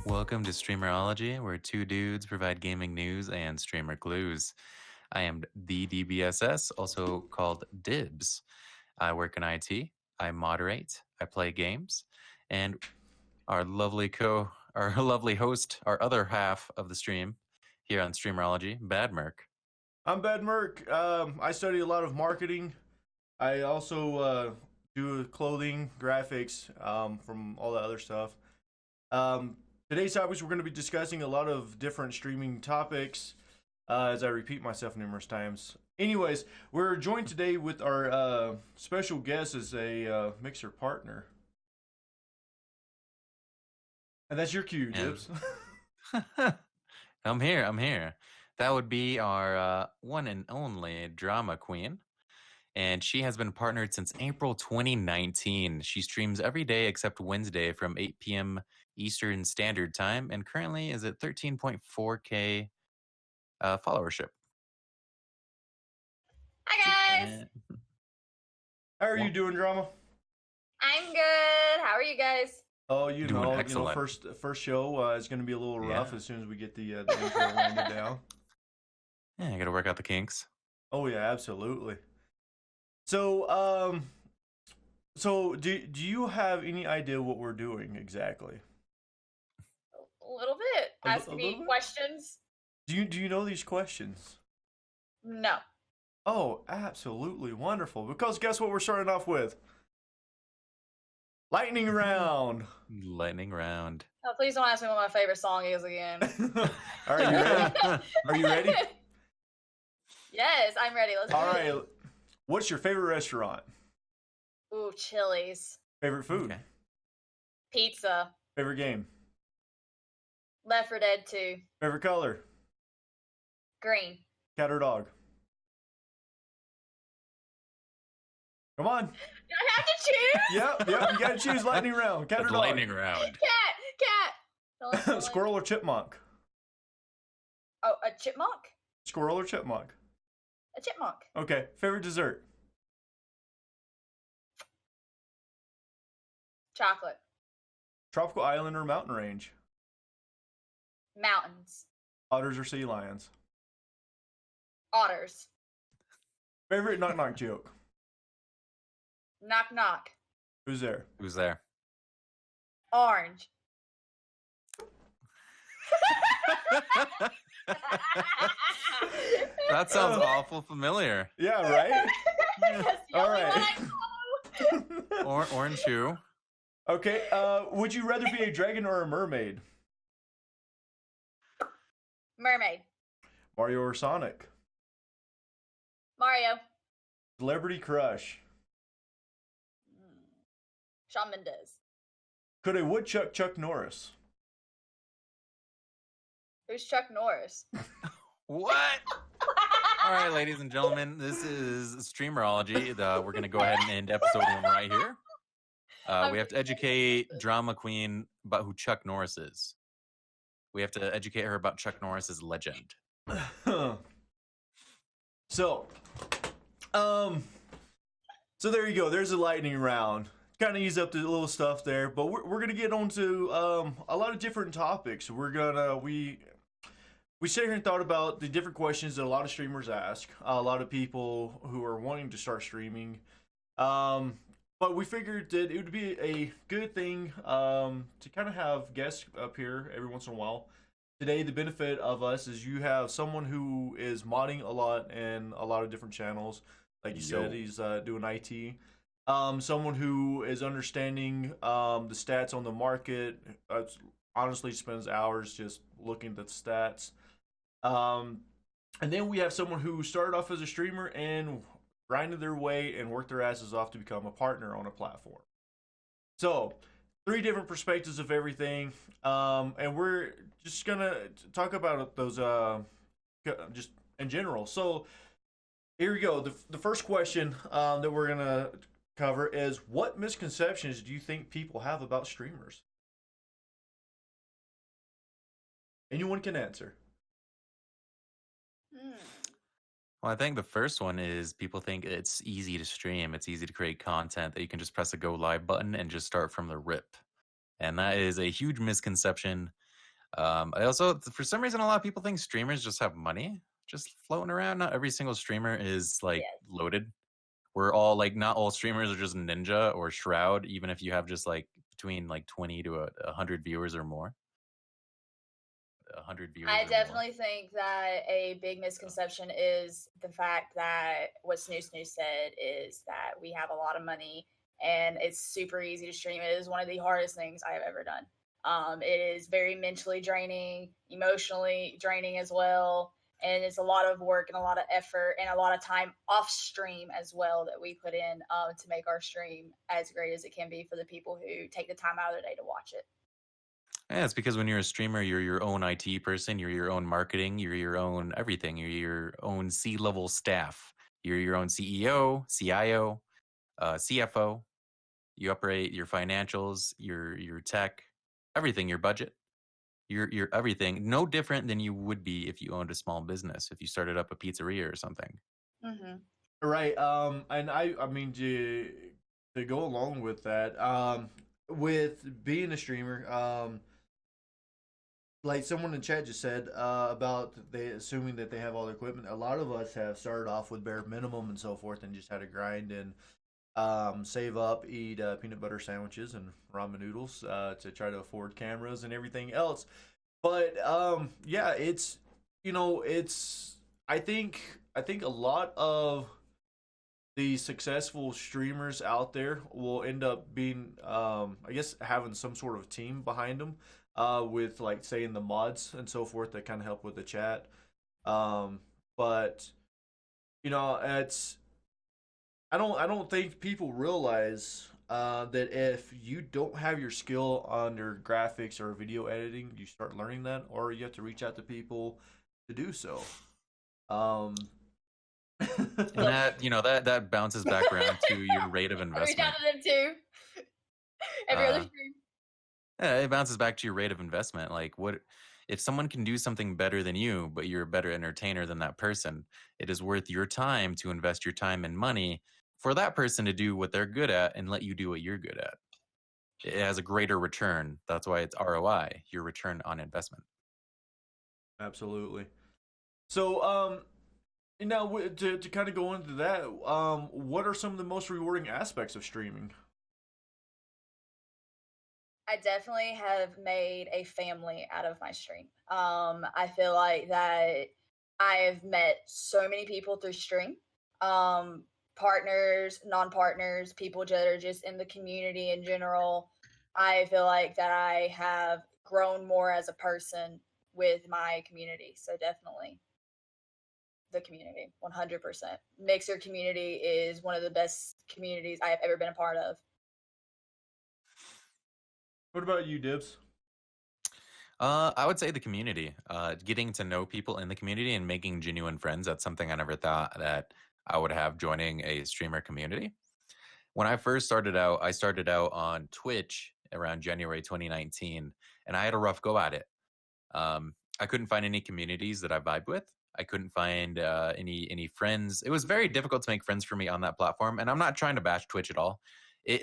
Welcome to Streamerology, where two dudes provide gaming news and streamer clues. I am the DBSS, also called Dibs. I work in IT, I moderate, I play games, and our lovely host, our other half of the stream here on Streamerology, Bad Merc. I'm Bad Merc. I study a lot of marketing. I also do clothing, graphics, from all that other stuff. Today's topics, we're going to be discussing a lot of different streaming topics, as I repeat myself numerous times. Anyways, we're joined today with our special guest as a mixer partner. And that's your cue, Dibs. I'm here. That would be our one and only Drama Queen. And she has been partnered since April 2019. She streams every day except Wednesday from 8 p.m. Eastern Standard Time and currently is at 13.4K followership. Hi, guys. How are you doing, Drama? I'm good. How are you guys? Oh, excellent. First show is going to be a little rough as soon as we get the intro landed down. Yeah, I got to work out the kinks. Oh yeah, absolutely. So, do you have any idea what we're doing exactly? A little bit. Ask me questions. Do you know these questions? No. Oh, absolutely wonderful. Because guess what we're starting off with? Lightning round. Lightning round. Oh, please don't ask me what my favorite song is again. All right, you ready? Are you ready? Yes, I'm ready. Let's All do right. it. What's your favorite restaurant? Ooh, Chili's. Favorite food? Okay. Pizza. Favorite game? Left 4 Dead 2. Favorite color? Green. Cat or dog? Come on. Do I have to choose? Yep. You gotta choose lightning round. Cat or dog? Lightning round. Cat. Squirrel or chipmunk? Oh, a chipmunk? Squirrel or chipmunk? A chipmunk. Okay. Favorite dessert? Chocolate. Tropical island or mountain range? Mountains. Otters or sea lions? Otters. Favorite knock-knock joke? Knock knock. Who's there? Who's there? Orange. That sounds awful familiar. Yeah, right? All right. Orange who? Okay, would you rather be a dragon or a mermaid? Mermaid. Mario or Sonic? Mario. Celebrity crush? Shawn Mendes. Could a woodchuck Chuck Norris? Who's Chuck Norris? What? All right, ladies and gentlemen, this is Streamerology. We're going to go ahead and end episode 1 right here. We have to educate Drama Queen about who Chuck Norris is. We have to educate her about Chuck Norris's legend. So there you go. There's a lightning round. Kind of ease up the little stuff there, but we're gonna get on to a lot of different topics. We sat here and thought about the different questions that a lot of streamers ask, a lot of people who are wanting to start streaming. But we figured that it would be a good thing to kind of have guests up here every once in a while. Today, the benefit of us is you have someone who is modding a lot in a lot of different channels. Like you said, he's doing IT. Someone who is understanding the stats on the market. Honestly spends hours just looking at the stats. And then we have someone who started off as a streamer and grinded their way and worked their asses off to become a partner on a platform. So, 3 different perspectives of everything. And we're just going to talk about those just in general. So, here we go. The first question that we're going to cover is, what misconceptions do you think people have about streamers? Anyone can answer. Well, I think the first one is people think it's easy to stream. It's easy to create content that you can just press a go live button and just start from the rip. And that is a huge misconception. I also, for some reason, a lot of people think streamers just have money just floating around. Not every single streamer is like Yes. loaded. We're all like, not all streamers are just Ninja or Shroud, even if you have just like between like 20 to 100 viewers or more. 100 viewers I or more. definitely think that a big misconception is the fact that what Snoo Snoo said is that we have a lot of money and it's super easy to stream. It is one of the hardest things I have ever done. It is very mentally draining, emotionally draining as well. And it's a lot of work and a lot of effort and a lot of time off stream as well that we put in to make our stream as great as it can be for the people who take the time out of their day to watch it. Yeah, it's because when you're a streamer, you're your own IT person, you're your own marketing, you're your own everything, you're your own C-level staff, you're your own CEO, CIO, CFO. You operate your financials, your tech, everything, your budget, your everything. No different than you would be if you owned a small business, if you started up a pizzeria or something. Mm-hmm. Right. And I mean to go along with that, with being a streamer, like someone in chat just said about they assuming that they have all the equipment. A lot of us have started off with bare minimum and so forth, and just had to grind and save up, eat peanut butter sandwiches and ramen noodles to try to afford cameras and everything else. But yeah, it's it's I think a lot of the successful streamers out there will end up being I guess having some sort of team behind them with like saying the mods and so forth that kind of help with the chat. But it's I don't think people realize that if you don't have your skill on your graphics or video editing, you start learning that, or you have to reach out to people to do so. Um, And that bounces back around to your rate of I reach investment. out to them too. Every other stream. Yeah, it bounces back to your rate of investment. Like, what if someone can do something better than you, but you're a better entertainer than that person? It is worth your time to invest your time and money for that person to do what they're good at and let you do what you're good at. It has a greater return. That's why it's ROI, your return on investment. Absolutely. So, now to kind of go into that, what are some of the most rewarding aspects of streaming? I definitely have made a family out of my stream. I feel like that I have met so many people through stream. Partners, non-partners, people that are just in the community in general. I feel like that I have grown more as a person with my community. So definitely the community, 100%. Mixer community is one of the best communities I have ever been a part of. What about you, Dibs? I would say the community, getting to know people in the community and making genuine friends. That's something I never thought that I would have joining a streamer community. When I first started out, I started out on Twitch around January 2019, and I had a rough go at it. I couldn't find any communities that I vibed with. I couldn't find any friends. It was very difficult to make friends for me on that platform. And I'm not trying to bash Twitch at all.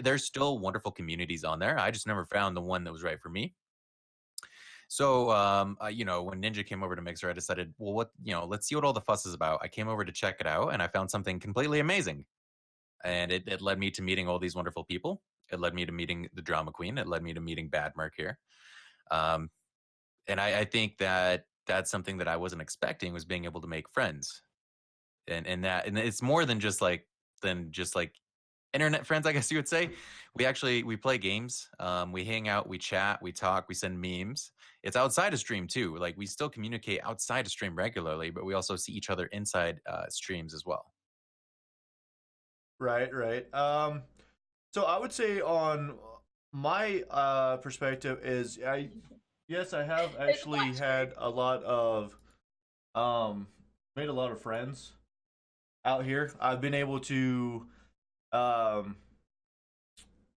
There's still wonderful communities on there. I just never found the one that was right for me. So, when Ninja came over to Mixer, I decided, well, let's see what all the fuss is about. I came over to check it out, and I found something completely amazing. And it led me to meeting all these wonderful people. It led me to meeting the Drama Queen. It led me to meeting Bad Mark here. And I think that that's something that I wasn't expecting, was being able to make friends. And it's more than just like internet friends, I guess you would say. We play games, we hang out, we chat, we talk, we send memes. It's outside of stream too. Like, we still communicate outside of stream regularly, but we also see each other inside streams as well. Right, right. So I would say on my perspective is yes, I have actually had a lot of made a lot of friends out here. I've been able to um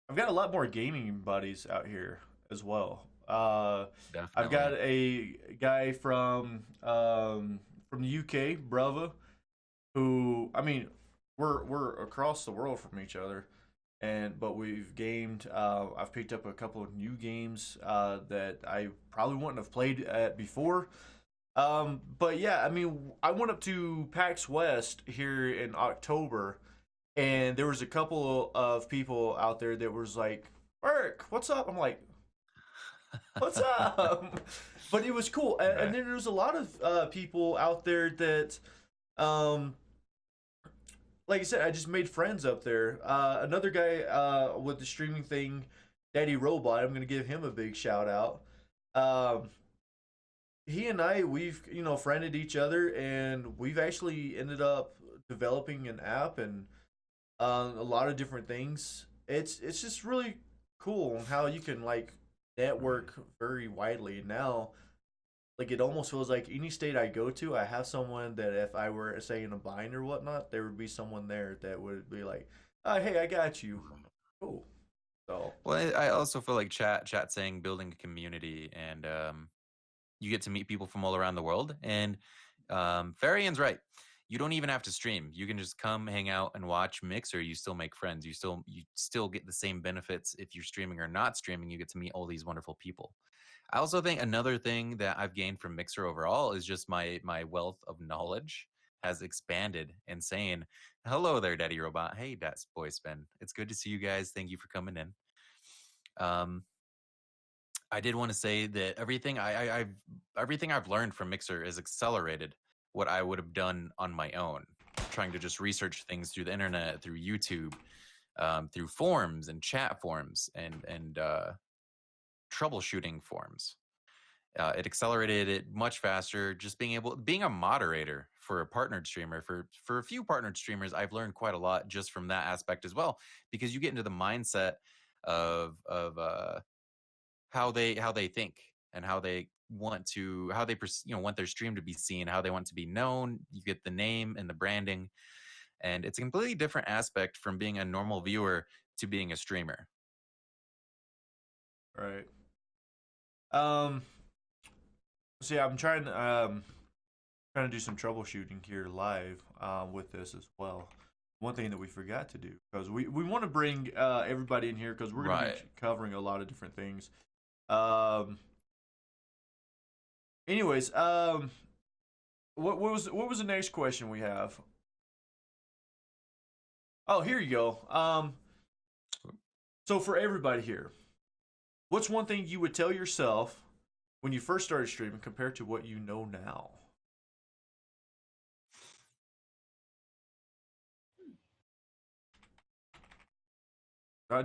I've got a lot more gaming buddies out here as well. I've got Definitely. a guy from the UK, Brava, who, I mean, we're across the world from each other. but we've gamed. I've picked up a couple of new games that I probably wouldn't have played at before. But yeah, I mean, I went up to PAX West here in October, and there was a couple of people out there that was like, "Eric, what's up?" I'm like, "What's up?" But it was cool, and then there was a lot of people out there that, um, like I said, I just made friends up there. Another guy with the streaming thing, Daddy Robot. I'm gonna give him a big shout out. Um, he and I, we've friended each other, and we've actually ended up developing an app and a lot of different things. It's just really cool how you can like network very widely now. Like it almost feels like any state I go to, I have someone that if I were say in a bind or whatnot, there would be someone there that would be like, "Hey, I got you." Cool. So Well, I also feel like chat saying building a community, and you get to meet people from all around the world. And Farian's right. You don't even have to stream. You can just come hang out and watch Mixer. You still make friends. You still get the same benefits if you're streaming or not streaming. You get to meet all these wonderful people. I also think another thing that I've gained from Mixer overall is just my wealth of knowledge has expanded and saying, "Hello there, Daddy Robot. Hey, that's Boy Spin. It's good to see you guys. Thank you for coming in." Um, I did want to say that everything I've learned from Mixer has accelerated what I would have done on my own, trying to just research things through the internet, through YouTube, through forums and chat forums and troubleshooting forums. It accelerated it much faster. Just being a moderator for a partnered streamer, for a few partnered streamers, I've learned quite a lot just from that aspect as well, because you get into the mindset of how they think and how they want their stream to be seen, how they want to be known. You get the name and the branding, and it's a completely different aspect from being a normal viewer to being a streamer. right. Um. So yeah, I'm trying to do some troubleshooting here live with this as well. One thing that we forgot to do because we want to bring everybody in here because we're going to be Right. covering a lot of different things. Um. Anyways, what was the next question we have? Oh, here you go. So for everybody here, what's one thing you would tell yourself when you first started streaming compared to what you know now?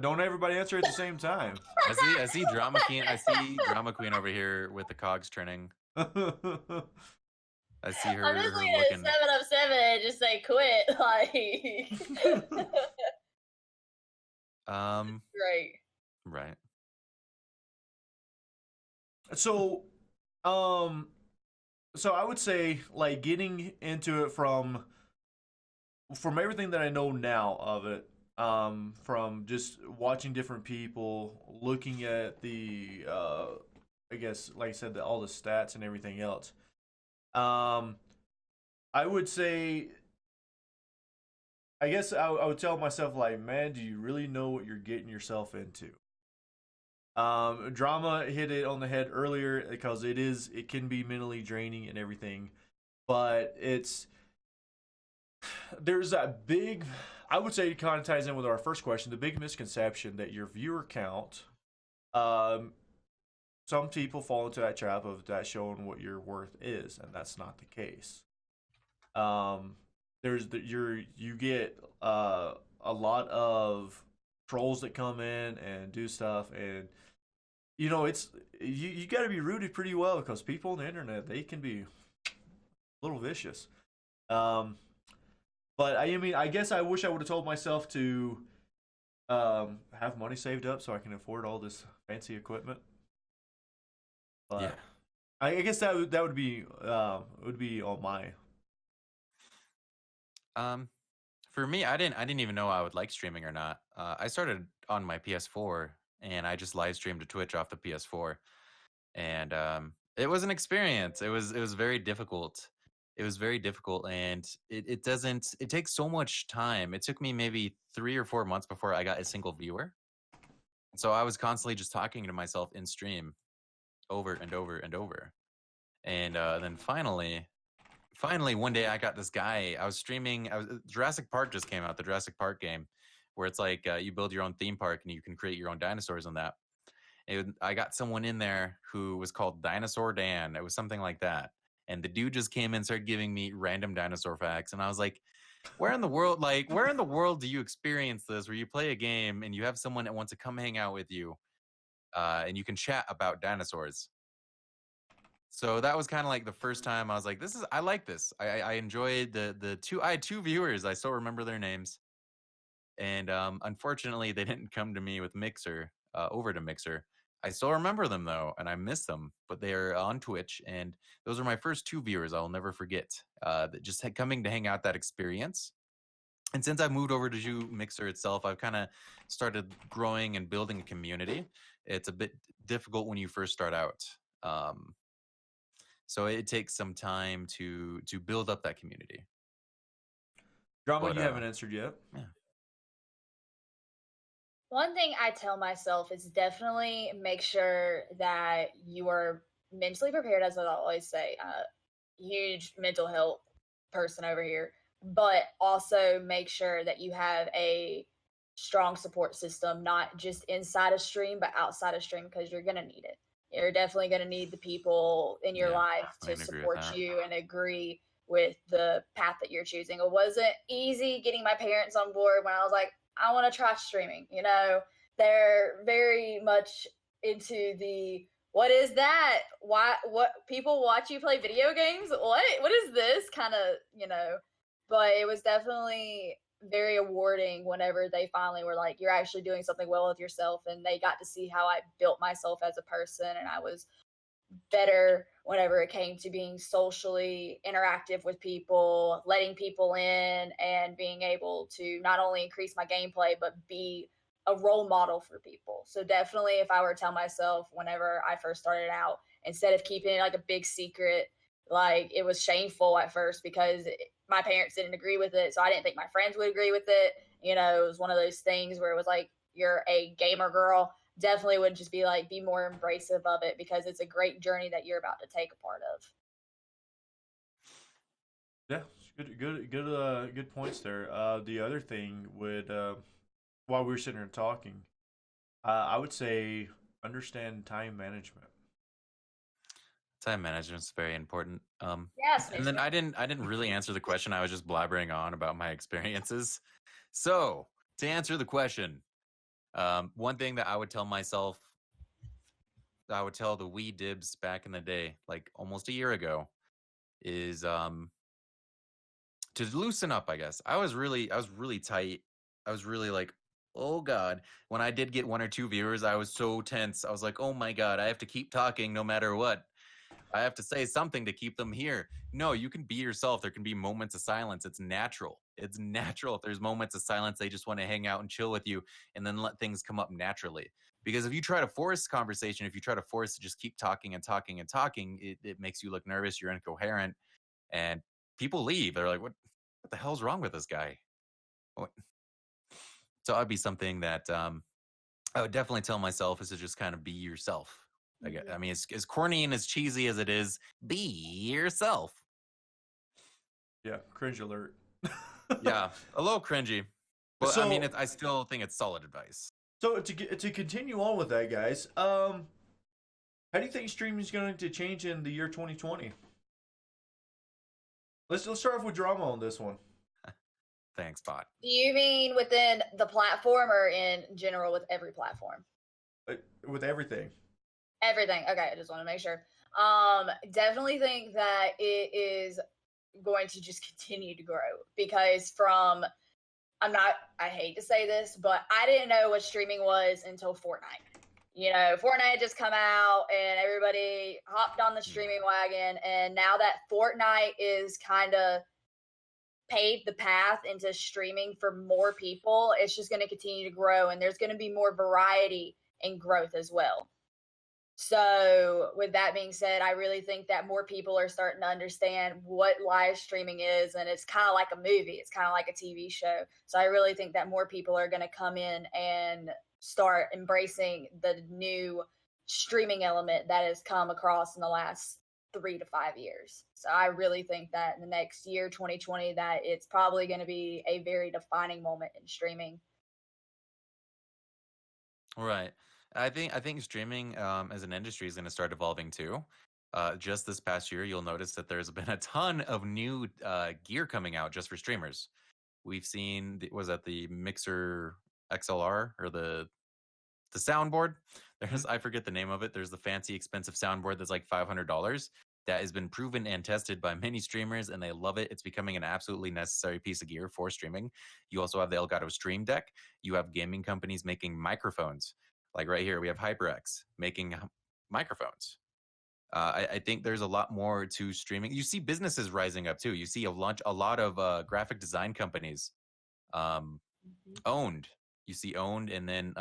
Don't everybody answer at the same time. I see Drama Queen. I see Drama Queen over here with the cogs turning. I see her, I'm just her looking at looking. 7 of 7 and just say quit. Like, great. Right. so, um, so I would say like getting into it from everything that I know now of it, from just watching different people, looking at the, I guess, like I said, all the stats and everything else. Um, I would say, I guess I would tell myself like, man, do you really know what you're getting yourself into? Drama hit it on the head earlier because it can be mentally draining and everything, but there's that big, I would say it kind of ties in with our first question, the big misconception that your viewer count, um, some people fall into that trap of that showing what your worth is, and that's not the case. Um, you get a lot of trolls that come in and do stuff, and it's you got to be rooted pretty well because people on the internet they can be a little vicious. Um, but I mean, I guess I wish I would have told myself to have money saved up so I can afford all this fancy equipment. But Yeah. I guess that would be on my. For me, I didn't even know I would like streaming or not. I started on my PS4 and I just live streamed to Twitch off the PS4, and it was an experience. It was very difficult. it was very difficult, and it takes so much time. It took me maybe 3 or 4 months before I got a single viewer. So I was constantly just talking to myself in stream over and over and over. And then finally one day I got this guy. I was streaming. Jurassic Park just came out, the Jurassic Park game, where it's like you build your own theme park and you can create your own dinosaurs on that. I got someone in there who was called Dinosaur Dan. It was something like that. And the dude just came in and started giving me random dinosaur facts. And I was like, where in the world do you experience this, where you play a game and you have someone that wants to come hang out with you and you can chat about dinosaurs? So that was kind of like the first time I was like, I like this. I enjoyed I had 2 viewers. I still remember their names. And unfortunately, they didn't come to me with Mixer, over to Mixer. I still remember them, though, and I miss them. But they're on Twitch, and those are my first 2 viewers I'll never forget. Just coming to hang out, that experience. And since I moved over to do Mixer itself, I've kind of started growing and building a community. It's a bit difficult when you first start out. So it takes some time to build up that community. Drama, But, you haven't answered yet. Yeah. One thing I tell myself is definitely make sure that you are mentally prepared, as I always say. Huge mental health person over here, but also make sure that you have a strong support system, not just inside of stream, but outside of stream, because you're going to need it. You're definitely going to need the people in your life to support you and agree with the path that you're choosing. It wasn't easy getting my parents on board when I was like, I want to try streaming. You know, they're very much into the, what is that? Why? What? People watch you play video games? What is this kind of, you know? But it was definitely very rewarding whenever they finally were like, you're actually doing something well with yourself, and they got to see how I built myself as a person, and I was better whenever it came to being socially interactive with people, letting people in, and being able to not only increase my gameplay, but be a role model for people. So definitely, if I were to tell myself whenever I first started out, instead of keeping it like a big secret, like it was shameful at first because my parents didn't agree with it. So I didn't think my friends would agree with it. You know, it was one of those things where it was like, you're a gamer girl. Definitely would just be like, be more embracive of it, because it's a great journey that you're about to take a part of. Yeah, good points there. The other thing would, while we were sitting here talking, I would say understand time management. Time management is very important. Yes. And then I didn't really answer the question. I was just blabbering on about my experiences. So to answer the question, one thing that I would tell myself, I would tell the wee dibs back in the day, like almost a year ago, is to loosen up, I guess. I was really tight. I was really like, oh God. When I did get 1 or 2 viewers, I was so tense. I was like, oh my God, I have to keep talking no matter what. I have to say something to keep them here. No, you can be yourself. There can be moments of silence. It's natural. It's natural. If there's moments of silence, they just want to hang out and chill with you, and then let things come up naturally. Because if you try to force conversation, if you try to force to just keep talking and talking and talking, it makes you look nervous. You're incoherent, and people leave. They're like, what the hell's wrong with this guy? What? So that'd be something that I would definitely tell myself, is to just kind of be yourself. I mean, as corny and as cheesy as it is, be yourself. Yeah, cringe alert. Yeah, a little cringy. But So- I mean, I still think it's solid advice. So to continue on with that, guys, how do you think streaming is going to change in the year 2020? Let's start off with Drama on this one. Thanks, Bot. Do you mean within the platform or in general with every platform? With everything. Everything. Okay, I just want to make sure. Definitely think that it is going to just continue to grow, because I hate to say this, but I didn't know what streaming was until Fortnite. You know, Fortnite had just come out and everybody hopped on the streaming wagon, and now that Fortnite is kind of paved the path into streaming for more people, it's just going to continue to grow, and there's going to be more variety and growth as well. So, with that being said, I really think that more people are starting to understand what live streaming is, and it's kind of like a movie, it's kind of like a TV show. So, I really think that more people are going to come in and start embracing the new streaming element that has come across in the last 3 to 5 years. So, I really think that in the next year, 2020, that it's probably going to be a very defining moment in streaming. Right. I think streaming as an industry is going to start evolving too. Just this past year, you'll notice that there's been a ton of new gear coming out just for streamers. We've seen was that the Mixer XLR or the soundboard. Mhm. I forget the name of it. There's the fancy expensive soundboard that's like $500 that has been proven and tested by many streamers and they love it. It's becoming an absolutely necessary piece of gear for streaming. You also have the Elgato Stream Deck. You have gaming companies making microphones. Like right here, we have HyperX making microphones. I think there's a lot more to streaming. You see businesses rising up too. You see a lot of graphic design companies um, Mhm. owned. You see owned, and then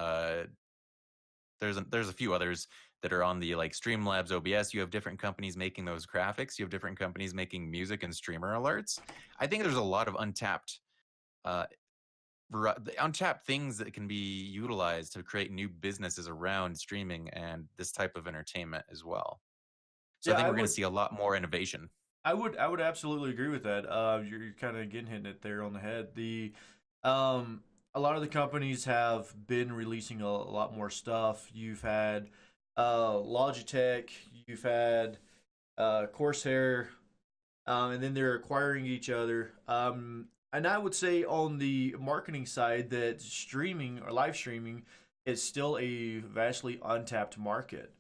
there's a few others that are on the like Streamlabs OBS. You have different companies making those graphics. You have different companies making music and streamer alerts. I think there's a lot of uh, untapped things that can be utilized to create new businesses around streaming and this type of entertainment as well. So I Yeah, think we're going to see a lot more innovation. I would absolutely agree with that. You're kind of getting hitting it there on the head. Um, a lot of the companies have been releasing a lot more stuff. You've had Logitech, you've had Corsair, and then they're acquiring each other. And I would say on the marketing side that streaming or live streaming is still a vastly untapped market.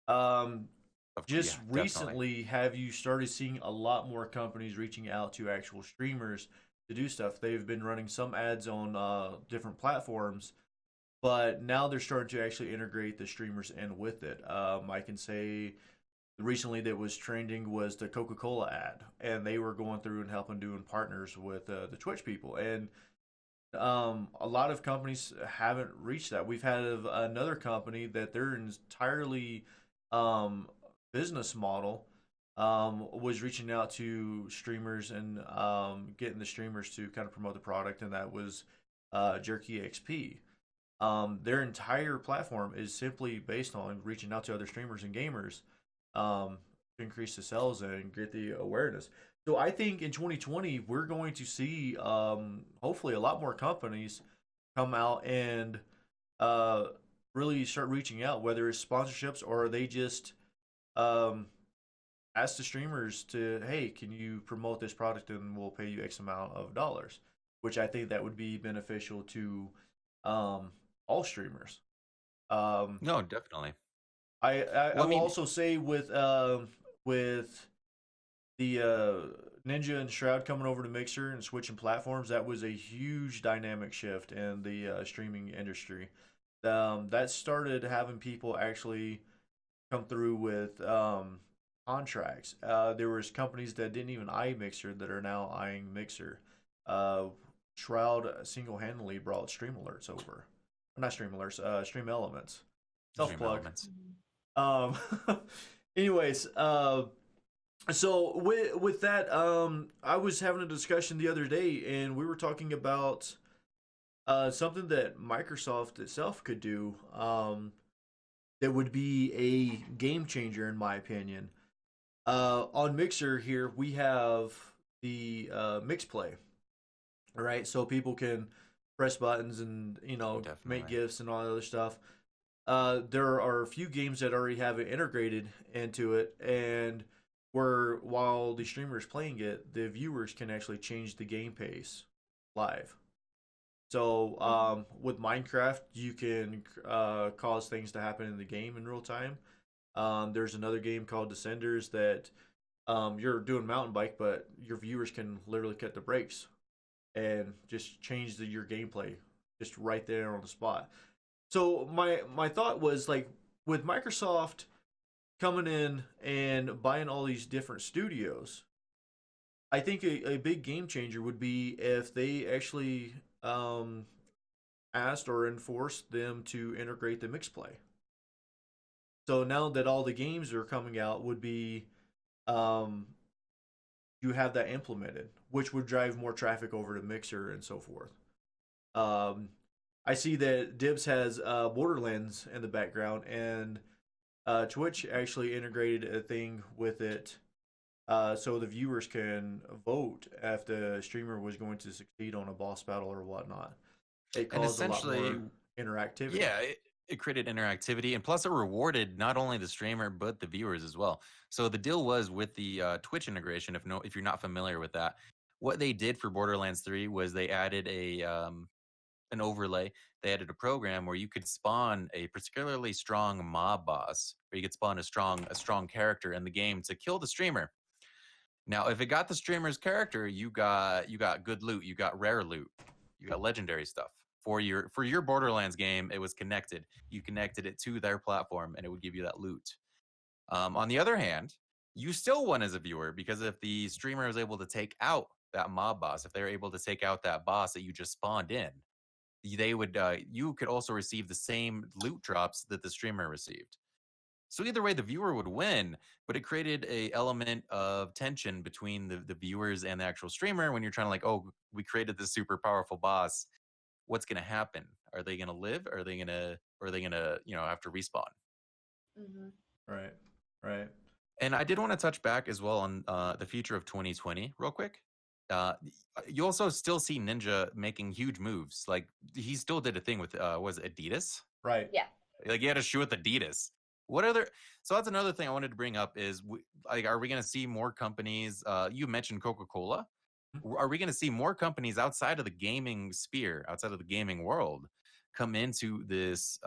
Um, Yeah, just definitely. recently, have you started seeing a lot more companies reaching out to actual streamers to do stuff? They've been running some ads on different platforms, but now they're starting to actually integrate the streamers in with it. I can say recently that was trending was the Coca-Cola ad, and they were going through and helping doing partners with the Twitch people, and a lot of companies haven't reached that. We've had another company that their entirely um, business model was reaching out to streamers and getting the streamers to kind of promote the product, and that was Jerky XP. Their entire platform is simply based on reaching out to other streamers and gamers to increase the sales and get the awareness. So I think in 2020 we're going to see hopefully a lot more companies come out and uh, really start reaching out, whether it's sponsorships or they just um, ask the streamers to, hey, can you promote this product and we'll pay you X amount of dollars, which I think that would be beneficial to um, all streamers. Um, No, definitely. I Well, I will mean, also say with the Ninja and Shroud coming over to Mixer and switching platforms, that was a huge dynamic shift in the streaming industry. That started having people actually come through with contracts. There was companies that didn't even eye Mixer that are now eyeing Mixer. Shroud single handedly brought Stream Alerts over, not Stream Alerts, Stream Elements. Self Dream plug. Elements. Um, anyways, so with that, I was having a discussion the other day, and we were talking about something that Microsoft itself could do. That would be a game changer, in my opinion. On Mixer here, we have the Mix Play. All right, so people can press buttons and make Definitely. gifts and all that other stuff. There are a few games that already have it integrated into it, and where while the streamer is playing it, the viewers can actually change the game pace live. So with Minecraft, you can cause things to happen in the game in real time. There's another game called Descenders that you're doing mountain bike, but your viewers can literally cut the brakes and just change your gameplay just right there on the spot. So my thought was like with Microsoft coming in and buying all these different studios, I think a big game changer would be if they actually asked or enforced them to integrate the mix play. So now that all the games are coming out, would be um, you have that implemented, which would drive more traffic over to Mixer and so forth. Um, I see that Dibs has Borderlands in the background, and Twitch actually integrated a thing with it, so the viewers can vote if the streamer was going to succeed on a boss battle or whatnot. It And caused a lot essentially, more interactivity. yeah, it created interactivity, and plus it rewarded not only the streamer but the viewers as well. So the deal was with the Twitch integration. If you're not familiar with that, what they did for Borderlands 3 was they added an overlay. They added a program where you could spawn a particularly strong mob boss, or you could spawn a strong character in the game to kill the streamer. Now, if it got the streamer's character, you got good loot, you got rare loot, you got legendary stuff. For your Borderlands game, it was connected. You connected it to their platform, and it would give you that loot. On the other hand, you still won as a viewer, because if the streamer was able to take out that mob boss, if they're able to take out that boss that you just spawned in, they would you could also receive the same loot drops that the streamer received. So either way, the viewer would win, but it created a element of tension between the viewers and the actual streamer when you're trying to, like, oh, we created this super powerful boss. What's going to happen? Are they going to live? Or are they going to, have to respawn? Mm-hmm. Right, right. And I did want to touch back as well on the future of 2020 real quick. You also still see Ninja making huge moves. Like, he still did a thing with was it Adidas? Right. Yeah. Like, he had a shoe with Adidas. What other? So that's another thing I wanted to bring up is, are we going to see more companies? You mentioned Coca-Cola. Are we going to see more companies outside of the gaming sphere, outside of the gaming world, come into this?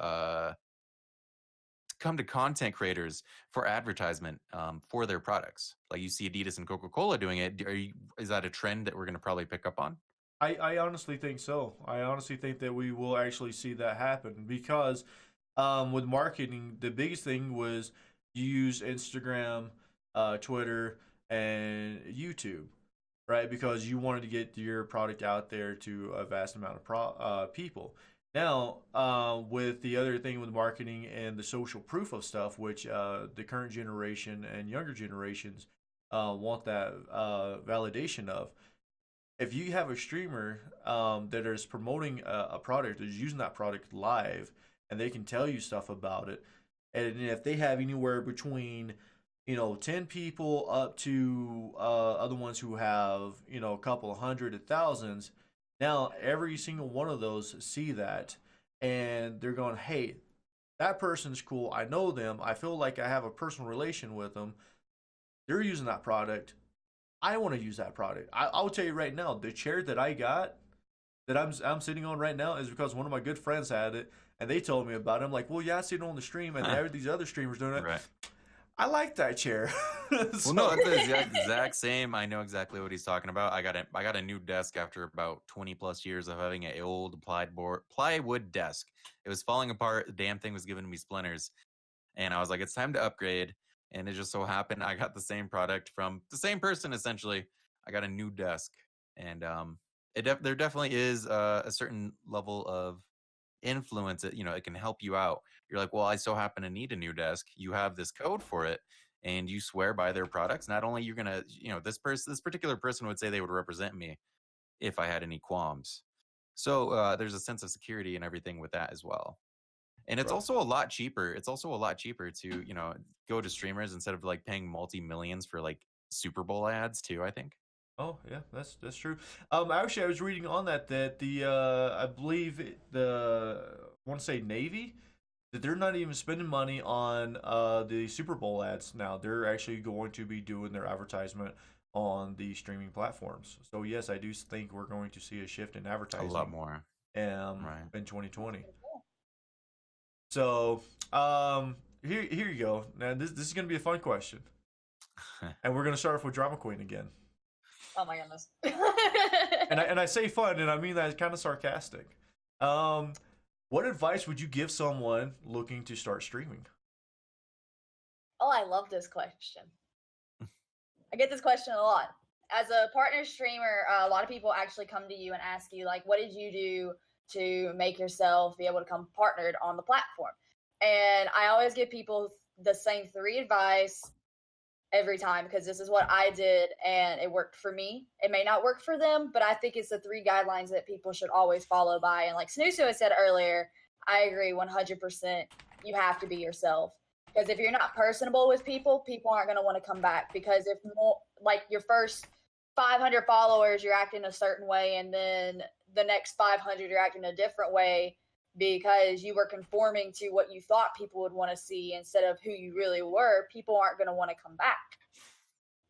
Come to content creators for advertisement for their products? Like, you see Adidas and Coca-Cola doing it. Is that a trend that we're going to probably pick up on? I honestly think so. I honestly think that we will actually see that happen because with marketing, the biggest thing was you use Instagram, Twitter, and YouTube, right? Because you wanted to get your product out there to a vast amount of people. Now, with the other thing with marketing and the social proof of stuff, which the current generation and younger generations want that validation of, if you have a streamer that is promoting a product, is using that product live, and they can tell you stuff about it, and if they have anywhere between 10 people up to other ones who have a couple of hundred of thousands, now every single one of those see that, and they're going, hey, that person's cool, I know them, I feel like I have a personal relation with them, they're using that product, I want to use that product. I'll tell you right now, the chair that I got, that I'm sitting on right now, is because one of my good friends had it, and they told me about it. I'm like, well, yeah, I see it on the stream, and there are these other streamers doing it. Right. I like that chair. Well, no, it's the exact same. I know exactly what he's talking about. I got a new desk after about 20 plus years of having an old plywood desk. It was falling apart. The damn thing was giving me splinters, and I was like, it's time to upgrade. And it just so happened I got the same product from the same person. Essentially, I got a new desk, and there definitely is a certain level of influence that it can help you out. You're like, well, I so happen to need a new desk. You have this code for it, and you swear by their products. Not only you're gonna, this particular person would say they would represent me if I had any qualms. So there's a sense of security and everything with that as well. And it's also a lot cheaper. It's also a lot cheaper to, go to streamers instead of like paying multi-millions for like Super Bowl ads too, I think. Oh yeah, that's true. Actually, I was reading on that the I believe I want to say Navy, that they're not even spending money on the Super Bowl ads now. They're actually going to be doing their advertisement on the streaming platforms. So yes, I do think we're going to see a shift in advertising A lot more. right. In 2020. So here you go. Now this is going to be a fun question, and we're going to start off with Drama Queen again. Oh my goodness. and I say fun, and I mean that kind of sarcastic. What advice would you give someone looking to start streaming? Oh, I love this question. I get this question a lot. As a partner streamer, a lot of people actually come to you and ask you, like, what did you do to make yourself be able to come partnered on the platform? And I always give people the same 3 advice every time because this is what I did and it worked for me. It may not work for them, but I think it's the 3 guidelines that people should always follow by. And like Snooso said earlier, I agree 100%. You have to be yourself. Because if you're not personable with people, people aren't going to want to come back. Because if more, like your first 500 followers, you're acting a certain way, and then the next 500, you're acting a different way because you were conforming to what you thought people would want to see instead of who you really were, people aren't going to want to come back.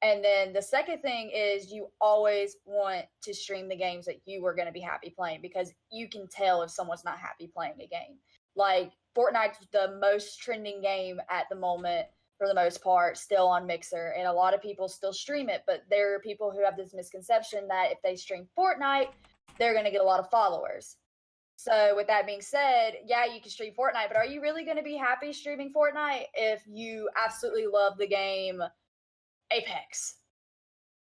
And then the second thing is you always want to stream the games that you are going to be happy playing because you can tell if someone's not happy playing a game. Like Fortnite's the most trending game at the moment for the most part, still on Mixer. And a lot of people still stream it, but there are people who have this misconception that if they stream Fortnite, they're going to get a lot of followers. So with that being said, yeah, you can stream Fortnite, but are you really going to be happy streaming Fortnite if you absolutely love the game Apex?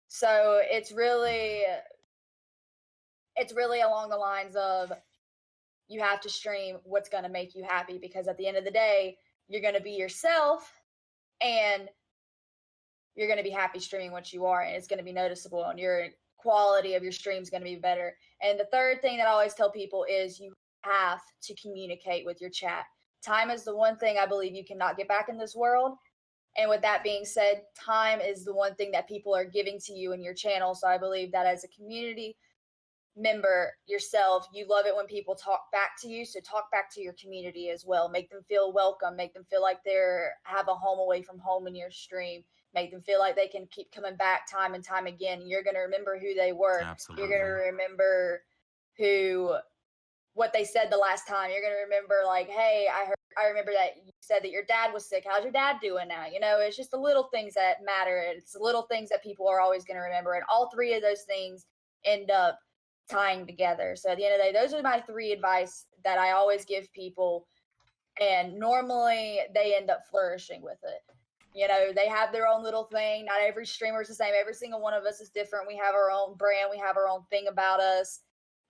So it's really along the lines of you have to stream what's going to make you happy because at the end of the day, you're going to be yourself and you're going to be happy streaming what you are, and it's going to be noticeable, and your quality of your stream is going to be better. And the third thing that I always tell people is you have to communicate with your chat. Time is the one thing I believe you cannot get back in this world. And with that being said, time is the one thing that people are giving to you in your channel. So I believe that as a community member yourself, you love it when people talk back to you. So talk back to your community as well. Make them feel welcome. Make them feel like they're have a home away from home in your stream. Make them feel like they can keep coming back time and time again. You're going to remember who they were. Absolutely. You're going to remember what they said the last time. You're going to remember like, hey, I remember that you said that your dad was sick. How's your dad doing now? You know, it's just the little things that matter. It's the little things that people are always going to remember. And all 3 of those things end up tying together. So at the end of the day, those are my 3 advice that I always give people. And normally they end up flourishing with it. You know, they have their own little thing. Not every streamer is the same. Every single one of us is different. We have our own brand. We have our own thing about us.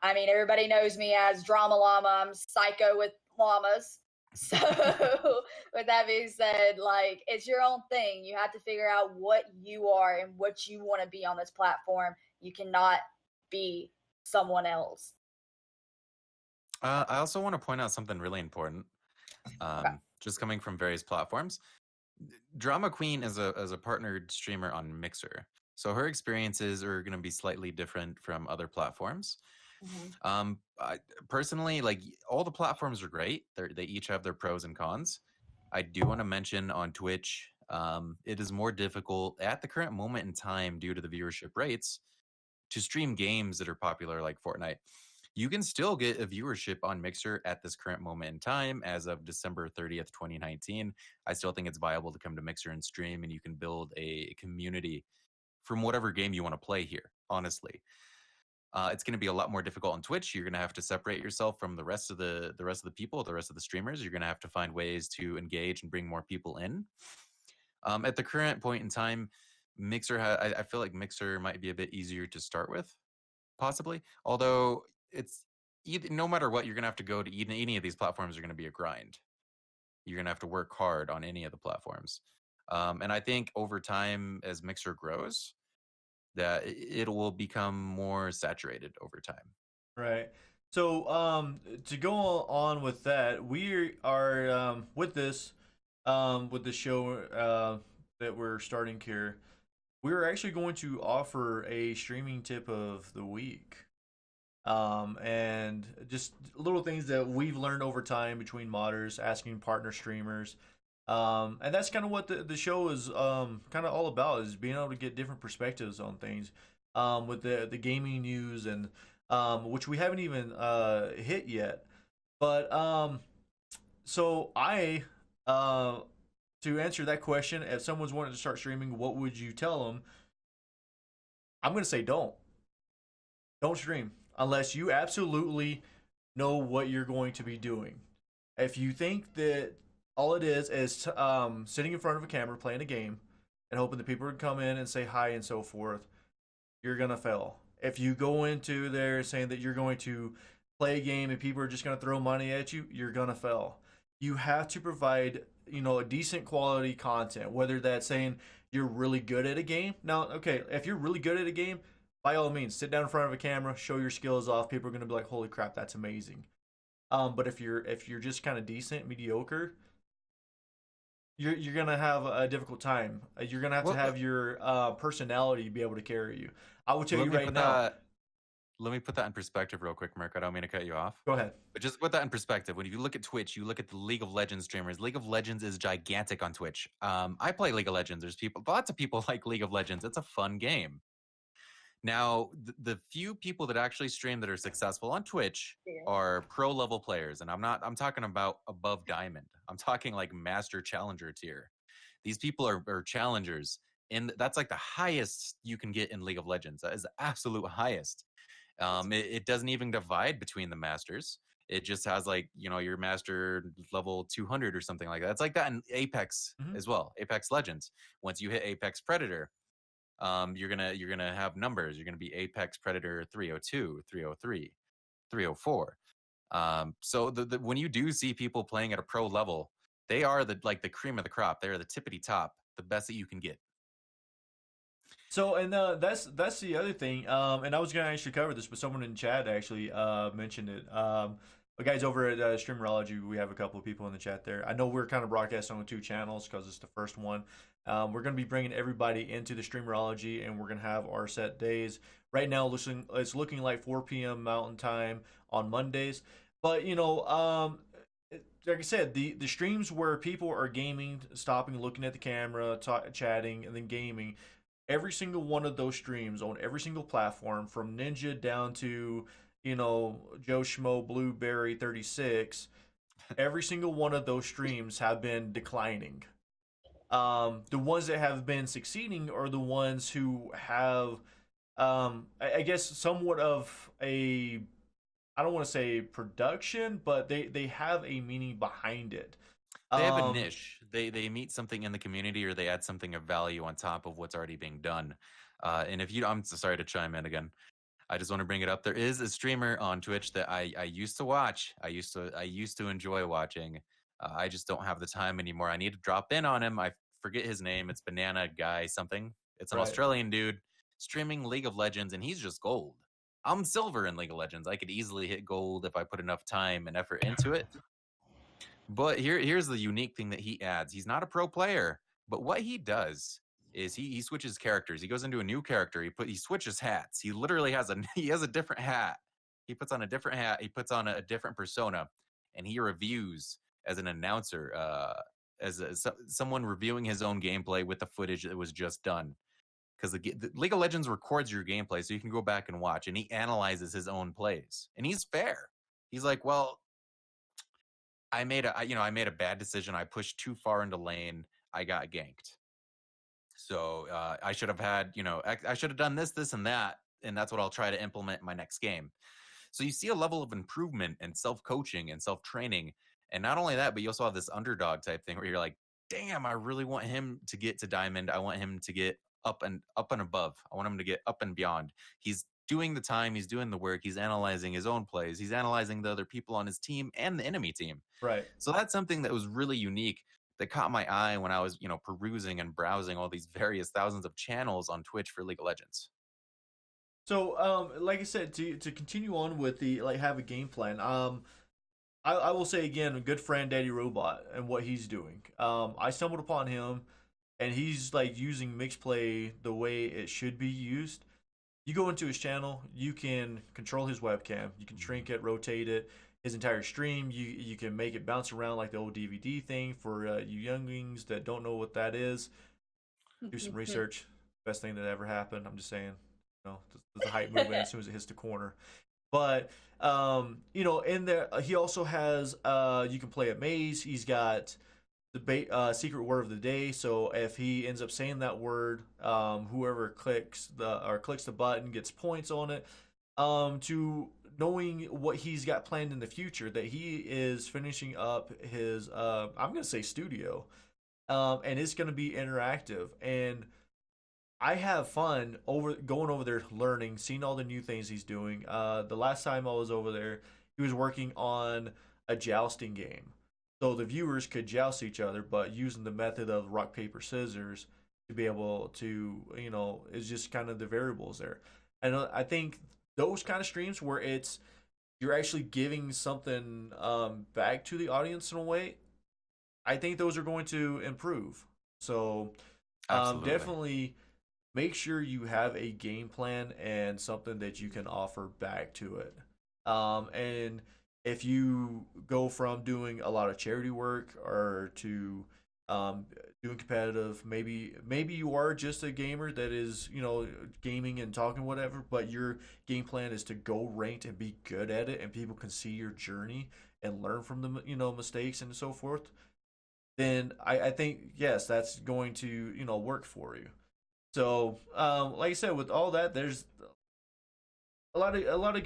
I mean, everybody knows me as Drama Llama. I'm psycho with llamas. So with that being said, like, it's your own thing. You have to figure out what you are and what you want to be on this platform. You cannot be someone else. I also want to point out something really important. Okay. Just coming from various platforms, TheDramaQueen is a partnered streamer on Mixer, so her experiences are going to be slightly different from other platforms. Mm-hmm. I, personally, like all the platforms are great. They each have their pros and cons. I do want to mention on Twitch, it is more difficult at the current moment in time due to the viewership rates to stream games that are popular like Fortnite. You can still get a viewership on Mixer at this current moment in time as of December 30th, 2019. I still think it's viable to come to Mixer and stream, and you can build a community from whatever game you want to play here, honestly. It's going to be a lot more difficult on Twitch. You're going to have to separate yourself from the rest of the people, the rest of the streamers. You're going to have to find ways to engage and bring more people in. At the current point in time, Mixer, I feel like Mixer might be a bit easier to start with, possibly. Although it's no matter what, you're going to have to go to any of these platforms are going to be a grind. You're going to have to work hard on any of the platforms. And I think over time, as Mixer grows, that it will become more saturated over time. Right. So to go on with that, we are with the show that we're starting here. We're actually going to offer a streaming tip of the week. And just little things that we've learned over time between modders, asking partner streamers. And that's kind of what the show is kind of all about, is being able to get different perspectives on things with the gaming news, and which we haven't even hit yet. But so to answer that question, if someone's wanting to start streaming, what would you tell them? I'm going to say don't stream unless you absolutely know what you're going to be doing. If you think that all it is sitting in front of a camera playing a game and hoping that people would come in and say hi and so forth, you're going to fail. If you go into there saying that you're going to play a game and people are just going to throw money at you, you're going to fail. you have to provide, a decent quality content, whether that's saying you're really good at a game. Now, okay, if you're really good at a game, by all means, sit down in front of a camera, show your skills off. People are going to be like, "Holy crap, that's amazing." But if you're just kind of decent, mediocre, you're gonna have a difficult time. You're gonna have to Well, have your personality be able to carry you. I will tell let you me right put now. that let me put that in perspective real quick, Merc. I don't mean to cut you off. Go ahead. But just put that in perspective. When you look at Twitch, you look at the League of Legends streamers. League of Legends is gigantic on Twitch. I play League of Legends. There's lots of people like League of Legends. It's a fun game. Now, the few people that actually stream that are successful on Twitch Yeah. are pro level players, and I'm talking about above diamond. I'm talking like master challenger tier. These people are challengers, and that's like the highest you can get in League of Legends. That is the absolute highest. It doesn't even divide between the masters. It just has like, your master level 200 or something like that. It's like that in Apex Mhm. as well. Apex Legends. Once you hit Apex Predator, you're gonna have numbers. You're gonna be Apex Predator 302, 303, 304. So when you do see people playing at a pro level, they are the cream of the crop. They're the tippity top, the best that you can get. So, and that's the other thing. And I was gonna actually cover this, but someone in chat actually mentioned it. The guys over at Streamerology, we have a couple of people in the chat there. I know we're kind of broadcasting on 2 channels because it's the first one. We're going to be bringing everybody into the Streamerology, and we're going to have our set days. Right now, it's looking like 4 p.m. Mountain Time on Mondays. But like I said, the streams where people are gaming, stopping, looking at the camera, chatting, and then gaming. Every single one of those streams on every single platform, from Ninja down to Joe Schmo Blueberry 36, every single one of those streams have been declining. The ones that have been succeeding are the ones who have, I guess, somewhat of a, I don't want to say production, but they have a meaning behind it. They have a niche. They meet something in the community, or they add something of value on top of what's already being done. And if you, I'm sorry to chime in again. I just want to bring it up. There is a streamer on Twitch that I used to watch. I used to enjoy watching. I just don't have the time anymore. I need to drop in on him. I forget his name. It's Banana Guy something. It's an Right. Australian dude streaming League of Legends, and he's just gold. I'm silver in League of Legends. I could easily hit gold if I put enough time and effort into it. But here's the unique thing that he adds. He's not a pro player, but what he does is he switches characters. He goes into a new character. He switches hats. He literally has a different hat. He puts on a different hat. He puts on a different persona, and he reviews as an announcer, someone reviewing his own gameplay with the footage that was just done. Because the League of Legends records your gameplay, so you can go back and watch, and he analyzes his own plays, and he's fair. He's like, well, I made a bad decision. I pushed too far into lane. I got ganked. So I should have had, I should have done this, and that, and that's what I'll try to implement in my next game. So you see a level of improvement and self-coaching and self-training. And not only that, but you also have this underdog type thing where you're like, damn, I really want him to get to diamond. I want him to get up and above. I want him to get up and beyond. He's doing the time. He's doing the work. He's analyzing his own plays. He's analyzing the other people on his team and the enemy team. Right. So that's something that was really unique that caught my eye when I was, perusing and browsing all these various thousands of channels on Twitch for League of Legends. So, like I said, to continue on with the have a game plan. I will say again, a good friend Daddy Robot and what he's doing. I stumbled upon him, and he's using mix play the way it should be used. You go into his channel, you can control his webcam, you can shrink it, rotate it, his entire stream. You can make it bounce around like the old DVD thing. For you younglings that don't know what that is, do some research. Best thing that ever happened. I'm just saying. There's a hype movement as soon as it hits the corner. But in there he also has you can play a maze. He's got the secret word of the day. So if he ends up saying that word, whoever clicks the button gets points on it. To knowing what he's got planned in the future, that he is finishing up his I'm gonna say studio, and it's gonna be interactive. And I have fun going over there, learning, seeing all the new things he's doing. The last time I was over there, he was working on a jousting game. so the viewers could joust each other, but using the method of rock paper scissors to be able to, is just kind of the variables there. And I think those kind of streams where it's you're actually giving something back to the audience in a way, I think those are going to improve. So Absolutely. definitely make sure you have a game plan and something that you can offer back to it. And if you go from doing a lot of charity work or to doing competitive, maybe you are just a gamer that is gaming and talking whatever, but your game plan is to go ranked and be good at it, and people can see your journey and learn from the mistakes and so forth. Then I think yes, that's going to work for you. So, like I said, with all that, there's a lot of